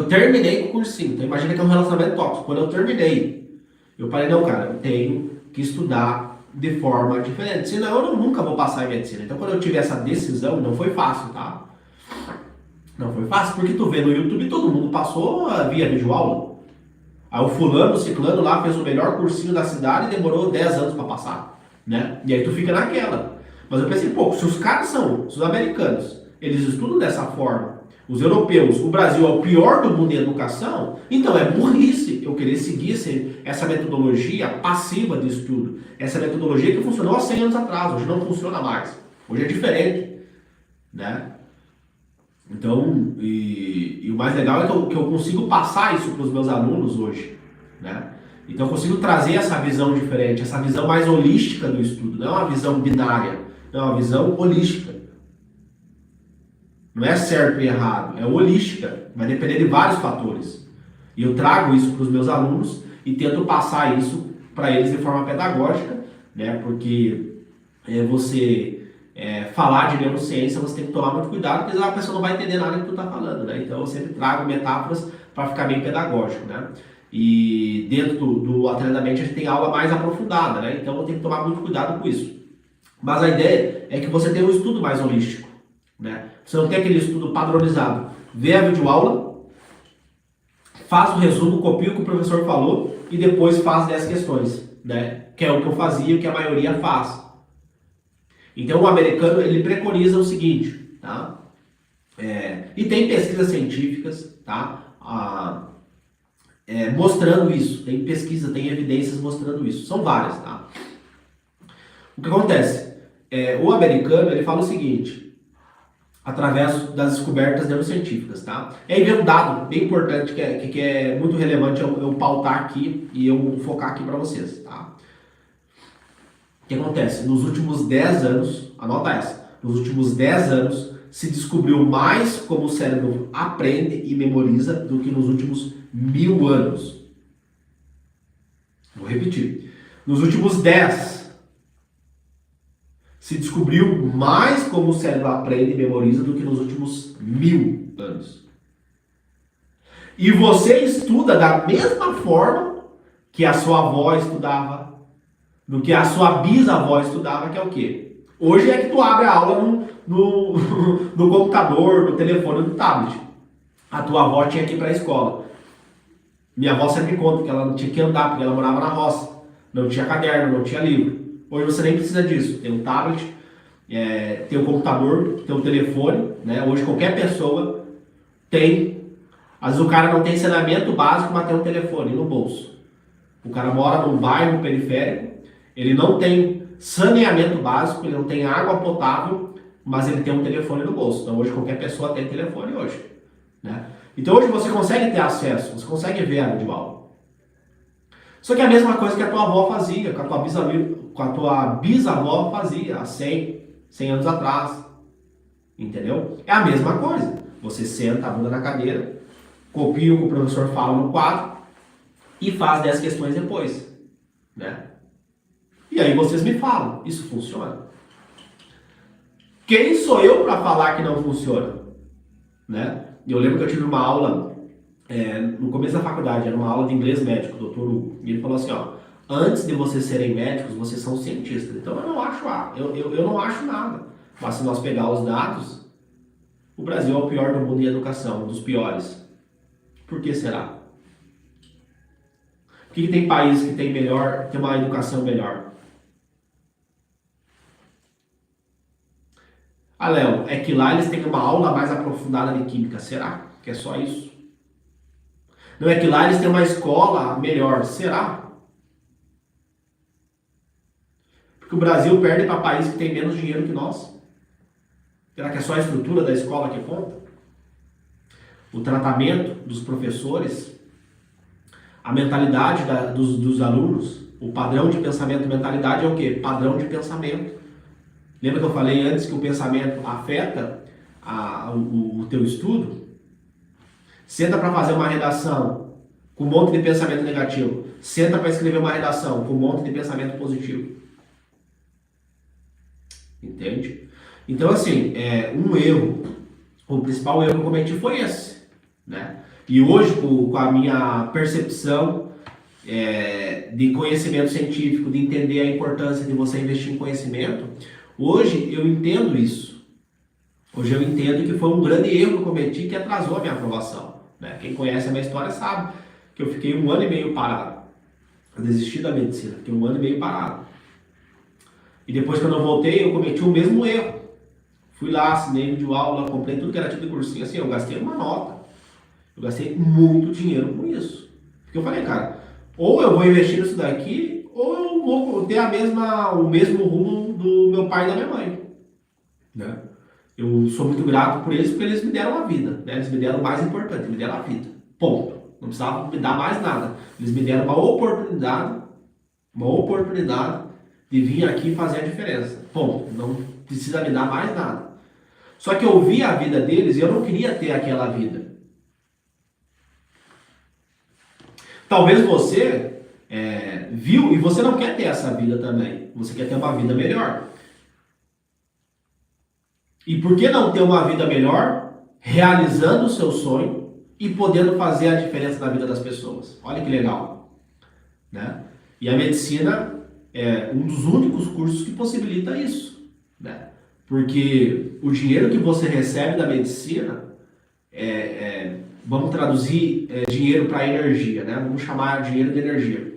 terminei com o cursinho. Então imagina que é um relacionamento tóxico. Quando eu terminei, eu falei, não, cara, eu tenho que estudar de forma diferente. Senão eu nunca vou passar em medicina. Então quando eu tive essa decisão, não foi fácil, tá? Não foi fácil, porque tu vê no YouTube, todo mundo passou via videoaula. Aí o fulano, o ciclano lá fez o melhor cursinho da cidade e demorou 10 anos para passar, né? E aí tu fica naquela. Mas eu pensei, pô, se os caras se os americanos, eles estudam dessa forma, os europeus, o Brasil é o pior do mundo em educação, então é burrice eu querer seguir essa metodologia passiva de estudo. Essa metodologia que funcionou há 100 anos atrás, hoje não funciona mais. Hoje é diferente, né? Então, e o mais legal é que eu consigo passar isso para os meus alunos hoje, né? Então eu consigo trazer essa visão diferente, essa visão mais holística do estudo, não é uma visão binária, é uma visão holística. Não é certo e errado, é holística, vai depender de vários fatores. E eu trago isso para os meus alunos e tento passar isso para eles de forma pedagógica, né? Porque falar de neurociência, você tem que tomar muito cuidado, porque a pessoa não vai entender nada do que tu está falando, né? Então eu sempre trago metáforas para ficar bem pedagógico, né? E dentro do treinamento a gente tem aula mais aprofundada, né? Então eu tenho que tomar muito cuidado com isso. Mas a ideia é que você tenha um estudo mais holístico, né? Você não tem aquele estudo padronizado. Vê a videoaula, faz o resumo, copia o que o professor falou e depois faz 10 questões, né? Que é o que eu fazia, o que a maioria faz. Então o americano, ele preconiza o seguinte, tá? E tem pesquisas científicas, tá? Mostrando isso. Tem pesquisa, tem evidências mostrando isso. São várias, tá? O que acontece? O americano, ele fala o seguinte, através das descobertas neurocientíficas, tá? E aí vem um dado bem importante que é muito relevante eu pautar aqui e eu focar aqui para vocês, tá? O que acontece? Nos últimos 10 anos, anota essa, nos últimos 10 anos se descobriu mais como o cérebro aprende e memoriza do que nos últimos 1000 anos. Vou repetir. Nos últimos 10 se descobriu mais como o cérebro aprende e memoriza do que nos últimos 1000 anos. E você estuda da mesma forma que a sua avó estudava, do que a sua bisavó estudava, que é o quê? Hoje é que tu abre a aula no computador, no telefone, no tablet. A tua avó tinha que ir para a escola. Minha avó sempre conta que ela não tinha que andar, porque ela morava na roça. Não tinha caderno, não tinha livro. Hoje você nem precisa disso. Tem um tablet, tem um computador, tem um telefone, né? Hoje qualquer pessoa tem. Às vezes o cara não tem ensinamento básico, mas tem um telefone no bolso. O cara mora num bairro periférico, ele não tem saneamento básico, ele não tem água potável, mas ele tem um telefone no bolso. Então hoje qualquer pessoa tem telefone hoje, né? Então hoje você consegue ter acesso, você consegue ver a videoaula. Só que é a mesma coisa que a tua avó fazia, que a tua bisavó fazia há 100 anos atrás. Entendeu? É a mesma coisa. Você senta a bunda na cadeira, copia o que o professor fala no quadro e faz 10 questões depois, né? E aí vocês me falam, isso funciona? Quem sou eu para falar que não funciona? Né? Eu lembro que eu tive uma aula no começo da faculdade, era uma aula de inglês médico, Dr. Hugo, e ele falou assim, ó, antes de vocês serem médicos, vocês são cientistas. Então eu não acho eu não acho nada. Mas se nós pegar os dados, O Brasil é o pior do mundo em educação, um dos piores. Por que será? Por que tem países que tem uma educação melhor? Ah, Léo, é que lá eles têm uma aula mais aprofundada de química. Será que é só isso? Não é que lá eles têm uma escola melhor. Será? Porque o Brasil perde para países que têm menos dinheiro que nós. Será que é só a estrutura da escola que conta? O tratamento dos professores, a mentalidade dos alunos, o padrão de pensamento e mentalidade é o quê? Padrão de pensamento. Lembra que eu falei antes que o pensamento afeta o teu estudo? Senta para fazer uma redação com um monte de pensamento negativo. Senta para escrever uma redação com um monte de pensamento positivo. Entende? Então, assim, um erro, o principal erro que eu cometi foi esse, né? E hoje, com a minha percepção de conhecimento científico, de entender a importância de você investir em conhecimento, hoje eu entendo isso. Hoje eu entendo que foi um grande erro que eu cometi que atrasou a minha aprovação, né? Quem conhece a minha história sabe que eu fiquei 1 ano e meio parado. Eu desisti da medicina, fiquei 1 ano e meio parado. E depois que eu não voltei, eu cometi o mesmo erro. Fui lá, assinei videoaula, comprei tudo que era tipo de cursinho, assim, eu gastei uma nota. Eu gastei muito dinheiro com isso. Porque eu falei, cara, ou eu vou investir nisso daqui, ou eu vou ter o mesmo rumo do meu pai e da minha mãe. Né? Eu sou muito grato por eles, porque eles me deram a vida. Né? Eles me deram o mais importante, me deram a vida. Ponto. Não precisava me dar mais nada. Eles me deram uma oportunidade de vir aqui fazer a diferença. Ponto. Não precisa me dar mais nada. Só que eu vi a vida deles e eu não queria ter aquela vida. Talvez você viu e você não quer ter essa vida também. Você quer ter uma vida melhor. E por que não ter uma vida melhor realizando o seu sonho e podendo fazer a diferença na vida das pessoas? Olha que legal. Né? E a medicina é um dos únicos cursos que possibilita isso. Né? Porque o dinheiro que você recebe da medicina vamos traduzir dinheiro para energia, né? Vamos chamar dinheiro de energia.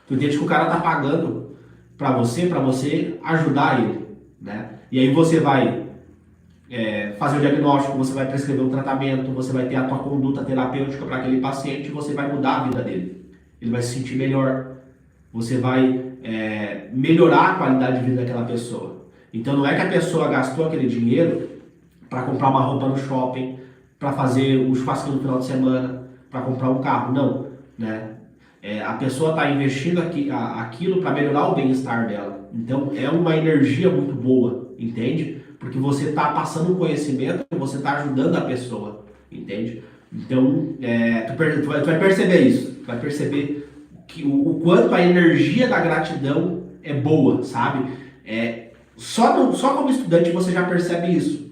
Tu entende que o cara tá pagando para você ajudar ele, né? E aí você vai fazer o diagnóstico, você vai prescrever um tratamento, você vai ter a tua conduta terapêutica para aquele paciente e você vai mudar a vida dele. Ele vai se sentir melhor, você vai melhorar a qualidade de vida daquela pessoa. Então não é que a pessoa gastou aquele dinheiro para comprar uma roupa no shopping, para fazer o churrasquinho no final de semana, para comprar um carro, não, né? A pessoa está investindo aquilo para melhorar o bem-estar dela. Então é uma energia muito boa, entende? Porque você está passando um conhecimento, você está ajudando a pessoa, entende? Então tu vai perceber isso, tu vai perceber que o quanto a energia da gratidão é boa, sabe? Só como estudante você já percebe isso.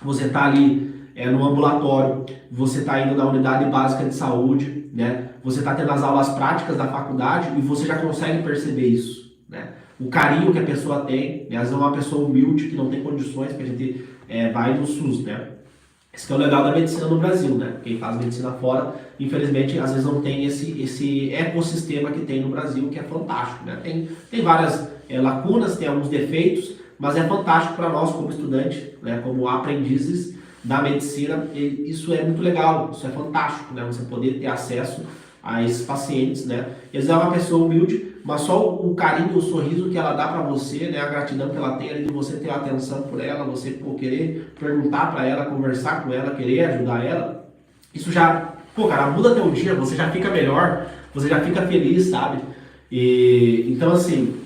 Você está ali no ambulatório, você está indo na unidade básica de saúde, né? Você está tendo as aulas práticas da faculdade e você já consegue perceber isso, né? O carinho que a pessoa tem, né? Às vezes é uma pessoa humilde que não tem condições, porque a gente vai no SUS, né? Esse que é o legal da medicina no Brasil, né? Quem faz medicina fora, infelizmente, às vezes não tem esse ecossistema que tem no Brasil, que é fantástico, né? Tem várias lacunas, tem alguns defeitos, mas é fantástico para nós como estudantes, né? Como aprendizes da medicina, isso é muito legal, isso é fantástico, né? Você poder ter acesso a esses pacientes, né? E às vezes é uma pessoa humilde, mas só o carinho, o sorriso que ela dá para você, né? A gratidão que ela tem ali de você ter atenção por ela, você querer perguntar para ela, conversar com ela, querer ajudar ela, isso já, cara, muda teu dia, você já fica melhor, você já fica feliz, sabe? Então assim,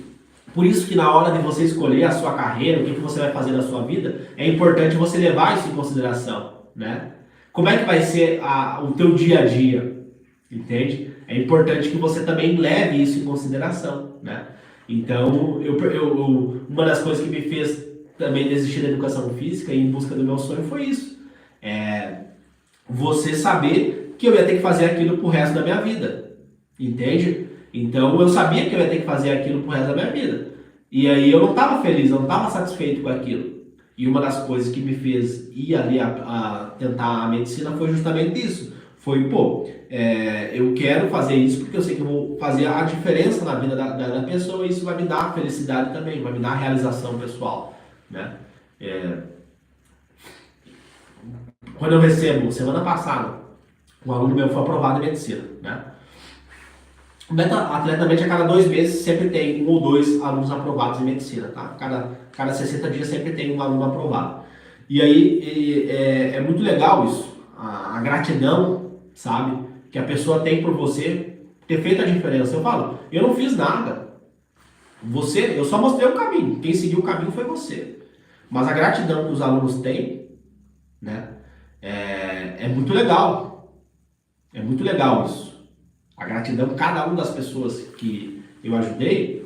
por isso que na hora de você escolher a sua carreira, o que você vai fazer na sua vida, é importante você levar isso em consideração, né? Como é que vai ser o teu dia a dia, entende? É importante que você também leve isso em consideração, né? Então, uma das coisas que me fez também desistir da educação física e ir em busca do meu sonho foi isso. Você saber que eu ia ter que fazer aquilo pro resto da minha vida, entende? Então eu sabia que eu ia ter que fazer aquilo pro resto da minha vida. E aí eu não estava feliz, eu não estava satisfeito com aquilo. E uma das coisas que me fez ir ali a tentar a medicina foi justamente isso. Foi, pô, eu quero fazer isso porque eu sei que eu vou fazer a diferença na vida da pessoa e isso vai me dar felicidade também, vai me dar realização pessoal, né? É, quando eu recebo, semana passada, um aluno meu foi aprovado em medicina, né? Atletamente, a cada 2 meses sempre tem um ou dois alunos aprovados em medicina, tá? Cada 60 dias sempre tem um aluno aprovado. E aí é muito legal isso, a gratidão, sabe? Que a pessoa tem por você ter feito a diferença. Eu falo, eu não fiz nada. Eu só mostrei o caminho. Quem seguiu o caminho foi você. Mas a gratidão que os alunos têm, né? É muito legal. É muito legal isso. A gratidão de cada uma das pessoas que eu ajudei,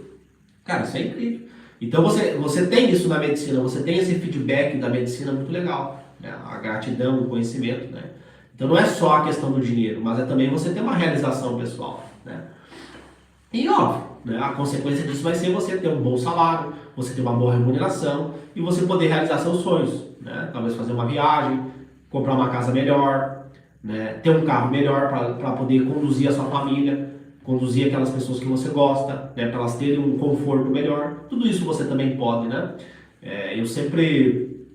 cara, isso é incrível. Então você tem isso na medicina, você tem esse feedback da medicina muito legal, né? A gratidão, o conhecimento, né? Então não é só a questão do dinheiro, mas é também você ter uma realização pessoal, né? E óbvio, né? A consequência disso vai ser você ter um bom salário, você ter uma boa remuneração e você poder realizar seus sonhos, né? Talvez fazer uma viagem, comprar uma casa melhor, né? Ter um carro melhor para poder conduzir a sua família, conduzir aquelas pessoas que você gosta, né? Para elas terem um conforto melhor. Tudo isso você também pode, né? É, eu sempre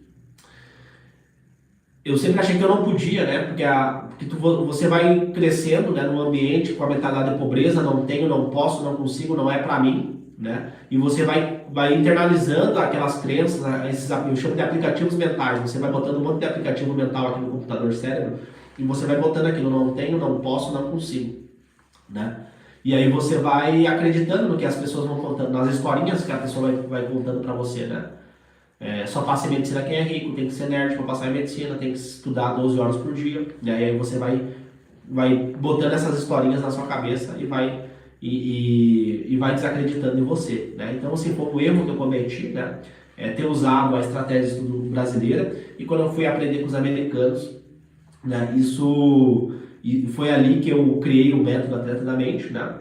achei que eu não podia, né? Porque você vai crescendo, né, num ambiente com a mentalidade de pobreza, não tenho, não posso, não consigo, não é para mim, né? E você vai internalizando aquelas crenças, eu chamo de aplicativos mentais. Você vai botando um monte de aplicativo mental aqui no computador cérebro e você vai botando aquilo, não tenho, não posso, não consigo, né? E aí você vai acreditando no que as pessoas vão contando, nas historinhas que a pessoa vai contando para você, né? Só passa em medicina quem é rico, tem que ser nerd para passar em medicina, tem que estudar 12 horas por dia. E aí você vai botando essas historinhas na sua cabeça e vai desacreditando em você, né? Então, assim, foi um erro que eu cometi, né? Ter usado a estratégia de estudo brasileira e quando eu fui aprender com os americanos, né? E foi ali que eu criei o método Atleta da Mente, né?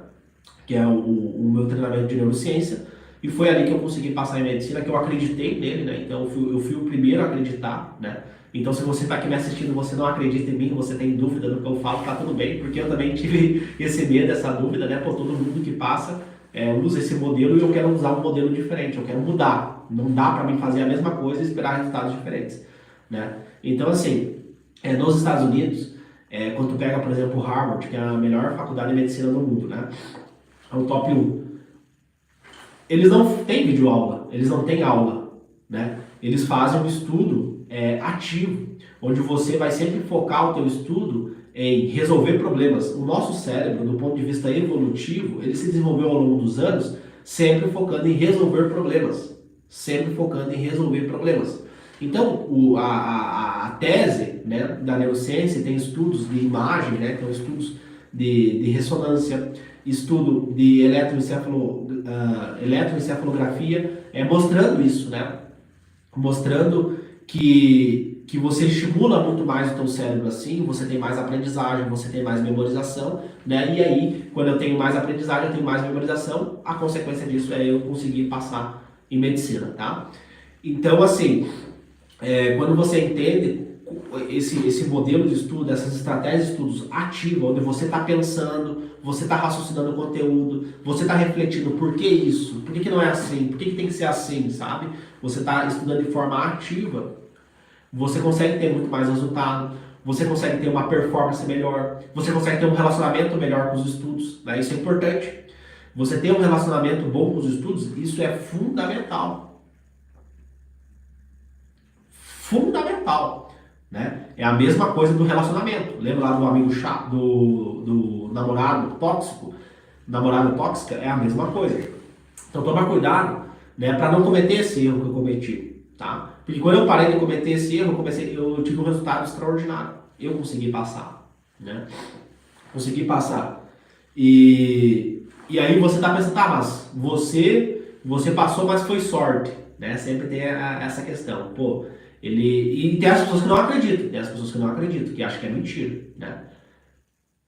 Que é o meu treinamento de neurociência. E foi ali que eu consegui passar em medicina, que eu acreditei nele, né? Então eu fui o primeiro a acreditar, né? Então se você está aqui me assistindo e você não acredita em mim, você tem dúvida do que eu falo, tá tudo bem, porque eu também tive esse medo, essa dúvida, né? Por todo mundo que passa usa esse modelo e eu quero usar um modelo diferente, eu quero mudar. Não dá para mim fazer a mesma coisa e esperar resultados diferentes, né? Então assim, nos Estados Unidos, quando tu pega, por exemplo, Harvard, que é a melhor faculdade de medicina do mundo, né? É o top 1. Eles não têm videoaula, eles não têm aula, né? Eles fazem um estudo ativo, onde você vai sempre focar o teu estudo em resolver problemas. O nosso cérebro, do ponto de vista evolutivo, ele se desenvolveu ao longo dos anos sempre focando em resolver problemas, sempre focando em resolver problemas. Então, a tese, né, da neurociência tem estudos de imagem, né, tem estudos de ressonância, estudo de eletroencefalografia, mostrando isso, né? Mostrando que você estimula muito mais o teu cérebro assim, você tem mais aprendizagem, você tem mais memorização, né? E aí, quando eu tenho mais aprendizagem, eu tenho mais memorização, a consequência disso é eu conseguir passar em medicina, tá? Então, assim, quando você entende esse modelo de estudo, essas estratégias de estudos ativas, onde você está pensando, você está raciocinando o conteúdo, você está refletindo por que isso, por que não é assim, por que tem que ser assim, sabe? Você está estudando de forma ativa, você consegue ter muito mais resultado, você consegue ter uma performance melhor, você consegue ter um relacionamento melhor com os estudos, né? Isso é importante. Você ter um relacionamento bom com os estudos, isso é fundamental. Fundamental. Né? É a mesma coisa do relacionamento. Lembra lá do amigo chato, do namorado tóxico? Namorada tóxica é a mesma coisa. Então toma cuidado, né, para não cometer esse erro que eu cometi, tá? Porque quando eu parei de cometer esse erro, eu tive um resultado extraordinário. Eu consegui passar, né? Consegui passar. E aí você tá pensando, tá, mas você passou, mas foi sorte, né? Sempre tem essa questão. Pô, e tem as pessoas que não acreditam, tem as pessoas que não acreditam, que acham que é mentira, né?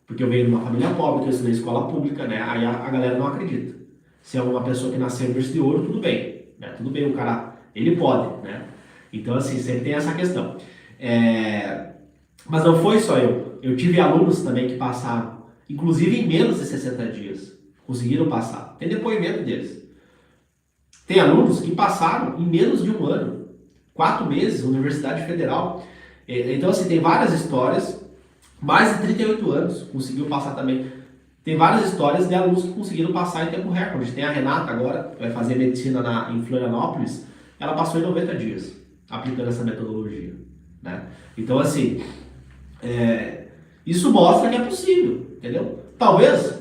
Porque eu venho de uma família pobre, que eu estudei em escola pública, né? Aí a galera não acredita. Se é uma pessoa que nasceu em berço de ouro, tudo bem, né? Tudo bem, o cara, ele pode, né? Então, assim, sempre tem essa questão. Mas não foi só eu. Eu tive alunos também que passaram, inclusive em menos de 60 dias, conseguiram passar. Tem depoimento deles. Tem alunos que passaram em menos de um ano, 4 meses, Universidade Federal. Então, assim, tem várias histórias. Mais de 38 anos conseguiu passar também. Tem várias histórias de alunos que conseguiram passar em tempo recorde. Tem a Renata agora, que vai fazer medicina em Florianópolis. Ela passou em 90 dias, aplicando essa metodologia, né? Então, assim, isso mostra que é possível, entendeu? Talvez,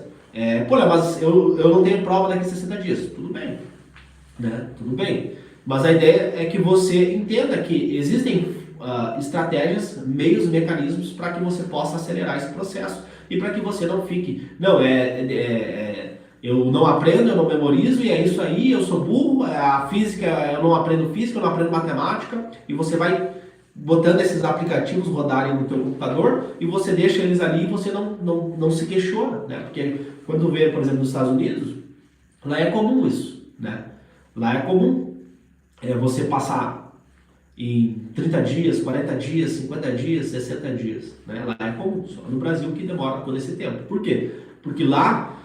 mas eu não tenho prova daqui a 60 dias. Tudo bem, né? Tudo bem. Mas a ideia é que você entenda que existem estratégias, meios, mecanismos para que você possa acelerar esse processo e para que você não fique, eu não aprendo, eu não memorizo e é isso aí, eu sou burro, a física, eu não aprendo física, eu não aprendo matemática, e você vai botando esses aplicativos rodarem no teu computador e você deixa eles ali e você não se questiona, né? Porque quando vê, por exemplo, nos Estados Unidos, lá é comum isso, né? Lá é comum você passar em 30 dias, 40 dias, 50 dias, 60 dias, né? Lá é comum, só no Brasil que demora todo esse tempo. Por quê? Porque lá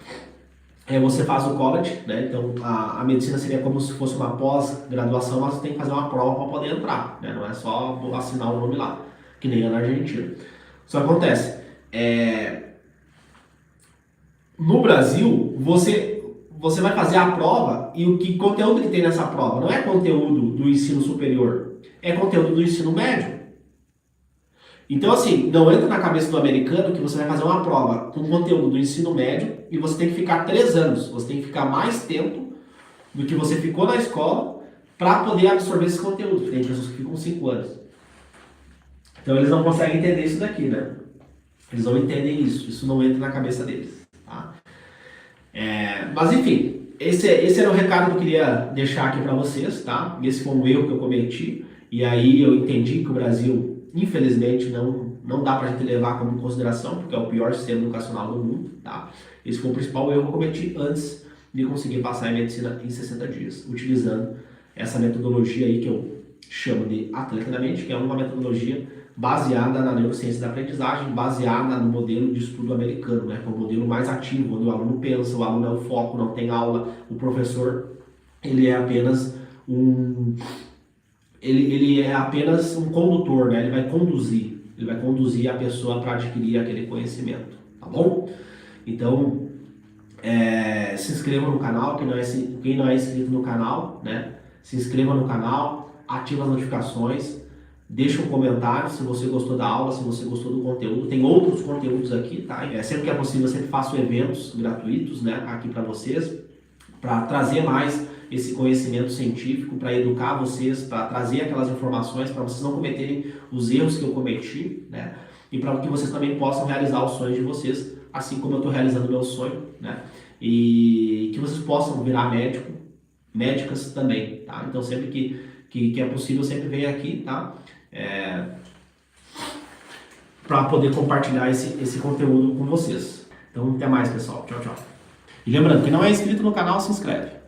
você faz o college, né? Então a medicina seria como se fosse uma pós-graduação, mas você tem que fazer uma prova para poder entrar, né? Não é só assinar o nome lá, que nem é na Argentina. Só acontece, no Brasil, você vai fazer a prova e o conteúdo que tem nessa prova não é conteúdo do ensino superior, é conteúdo do ensino médio. Então, assim, não entra na cabeça do americano que você vai fazer uma prova com conteúdo do ensino médio e você tem que ficar 3 anos, você tem que ficar mais tempo do que você ficou na escola para poder absorver esse conteúdo. Tem pessoas que ficam 5 anos. Então, eles não conseguem entender isso daqui, né? Eles não entendem isso não entra na cabeça deles, tá? Mas enfim, esse era o recado que eu queria deixar aqui para vocês, tá? Esse foi um erro que eu cometi e aí eu entendi que o Brasil, infelizmente, não dá para a gente levar como em consideração, porque é o pior sistema educacional do mundo, tá? Esse foi o principal erro que eu cometi antes de conseguir passar em medicina em 60 dias, utilizando essa metodologia aí que eu chamo de Atleta da Mente, que é uma metodologia baseada na neurociência da aprendizagem, baseada no modelo de estudo americano, né? Que é o modelo mais ativo, onde o aluno pensa, o aluno é o foco, não tem aula, o professor ele é apenas ele é apenas um condutor, né? Ele vai conduzir a pessoa para adquirir aquele conhecimento, tá bom? Então, se inscreva no canal, quem não é inscrito no canal, né? Se inscreva no canal, ativa as notificações, deixa um comentário se você gostou da aula, se você gostou do conteúdo. Tem outros conteúdos aqui, tá? Sempre que é possível, eu sempre faço eventos gratuitos, né? Aqui para vocês, para trazer mais esse conhecimento científico, para educar vocês, para trazer aquelas informações, para vocês não cometerem os erros que eu cometi, né? E para que vocês também possam realizar os sonhos de vocês, assim como eu estou realizando o meu sonho, né? E que vocês possam virar médicas também, tá? Então sempre que é possível, sempre venho aqui, tá? Para poder compartilhar esse conteúdo com vocês. Então até mais, pessoal. Tchau, tchau. E lembrando, quem não é inscrito no canal, se inscreve.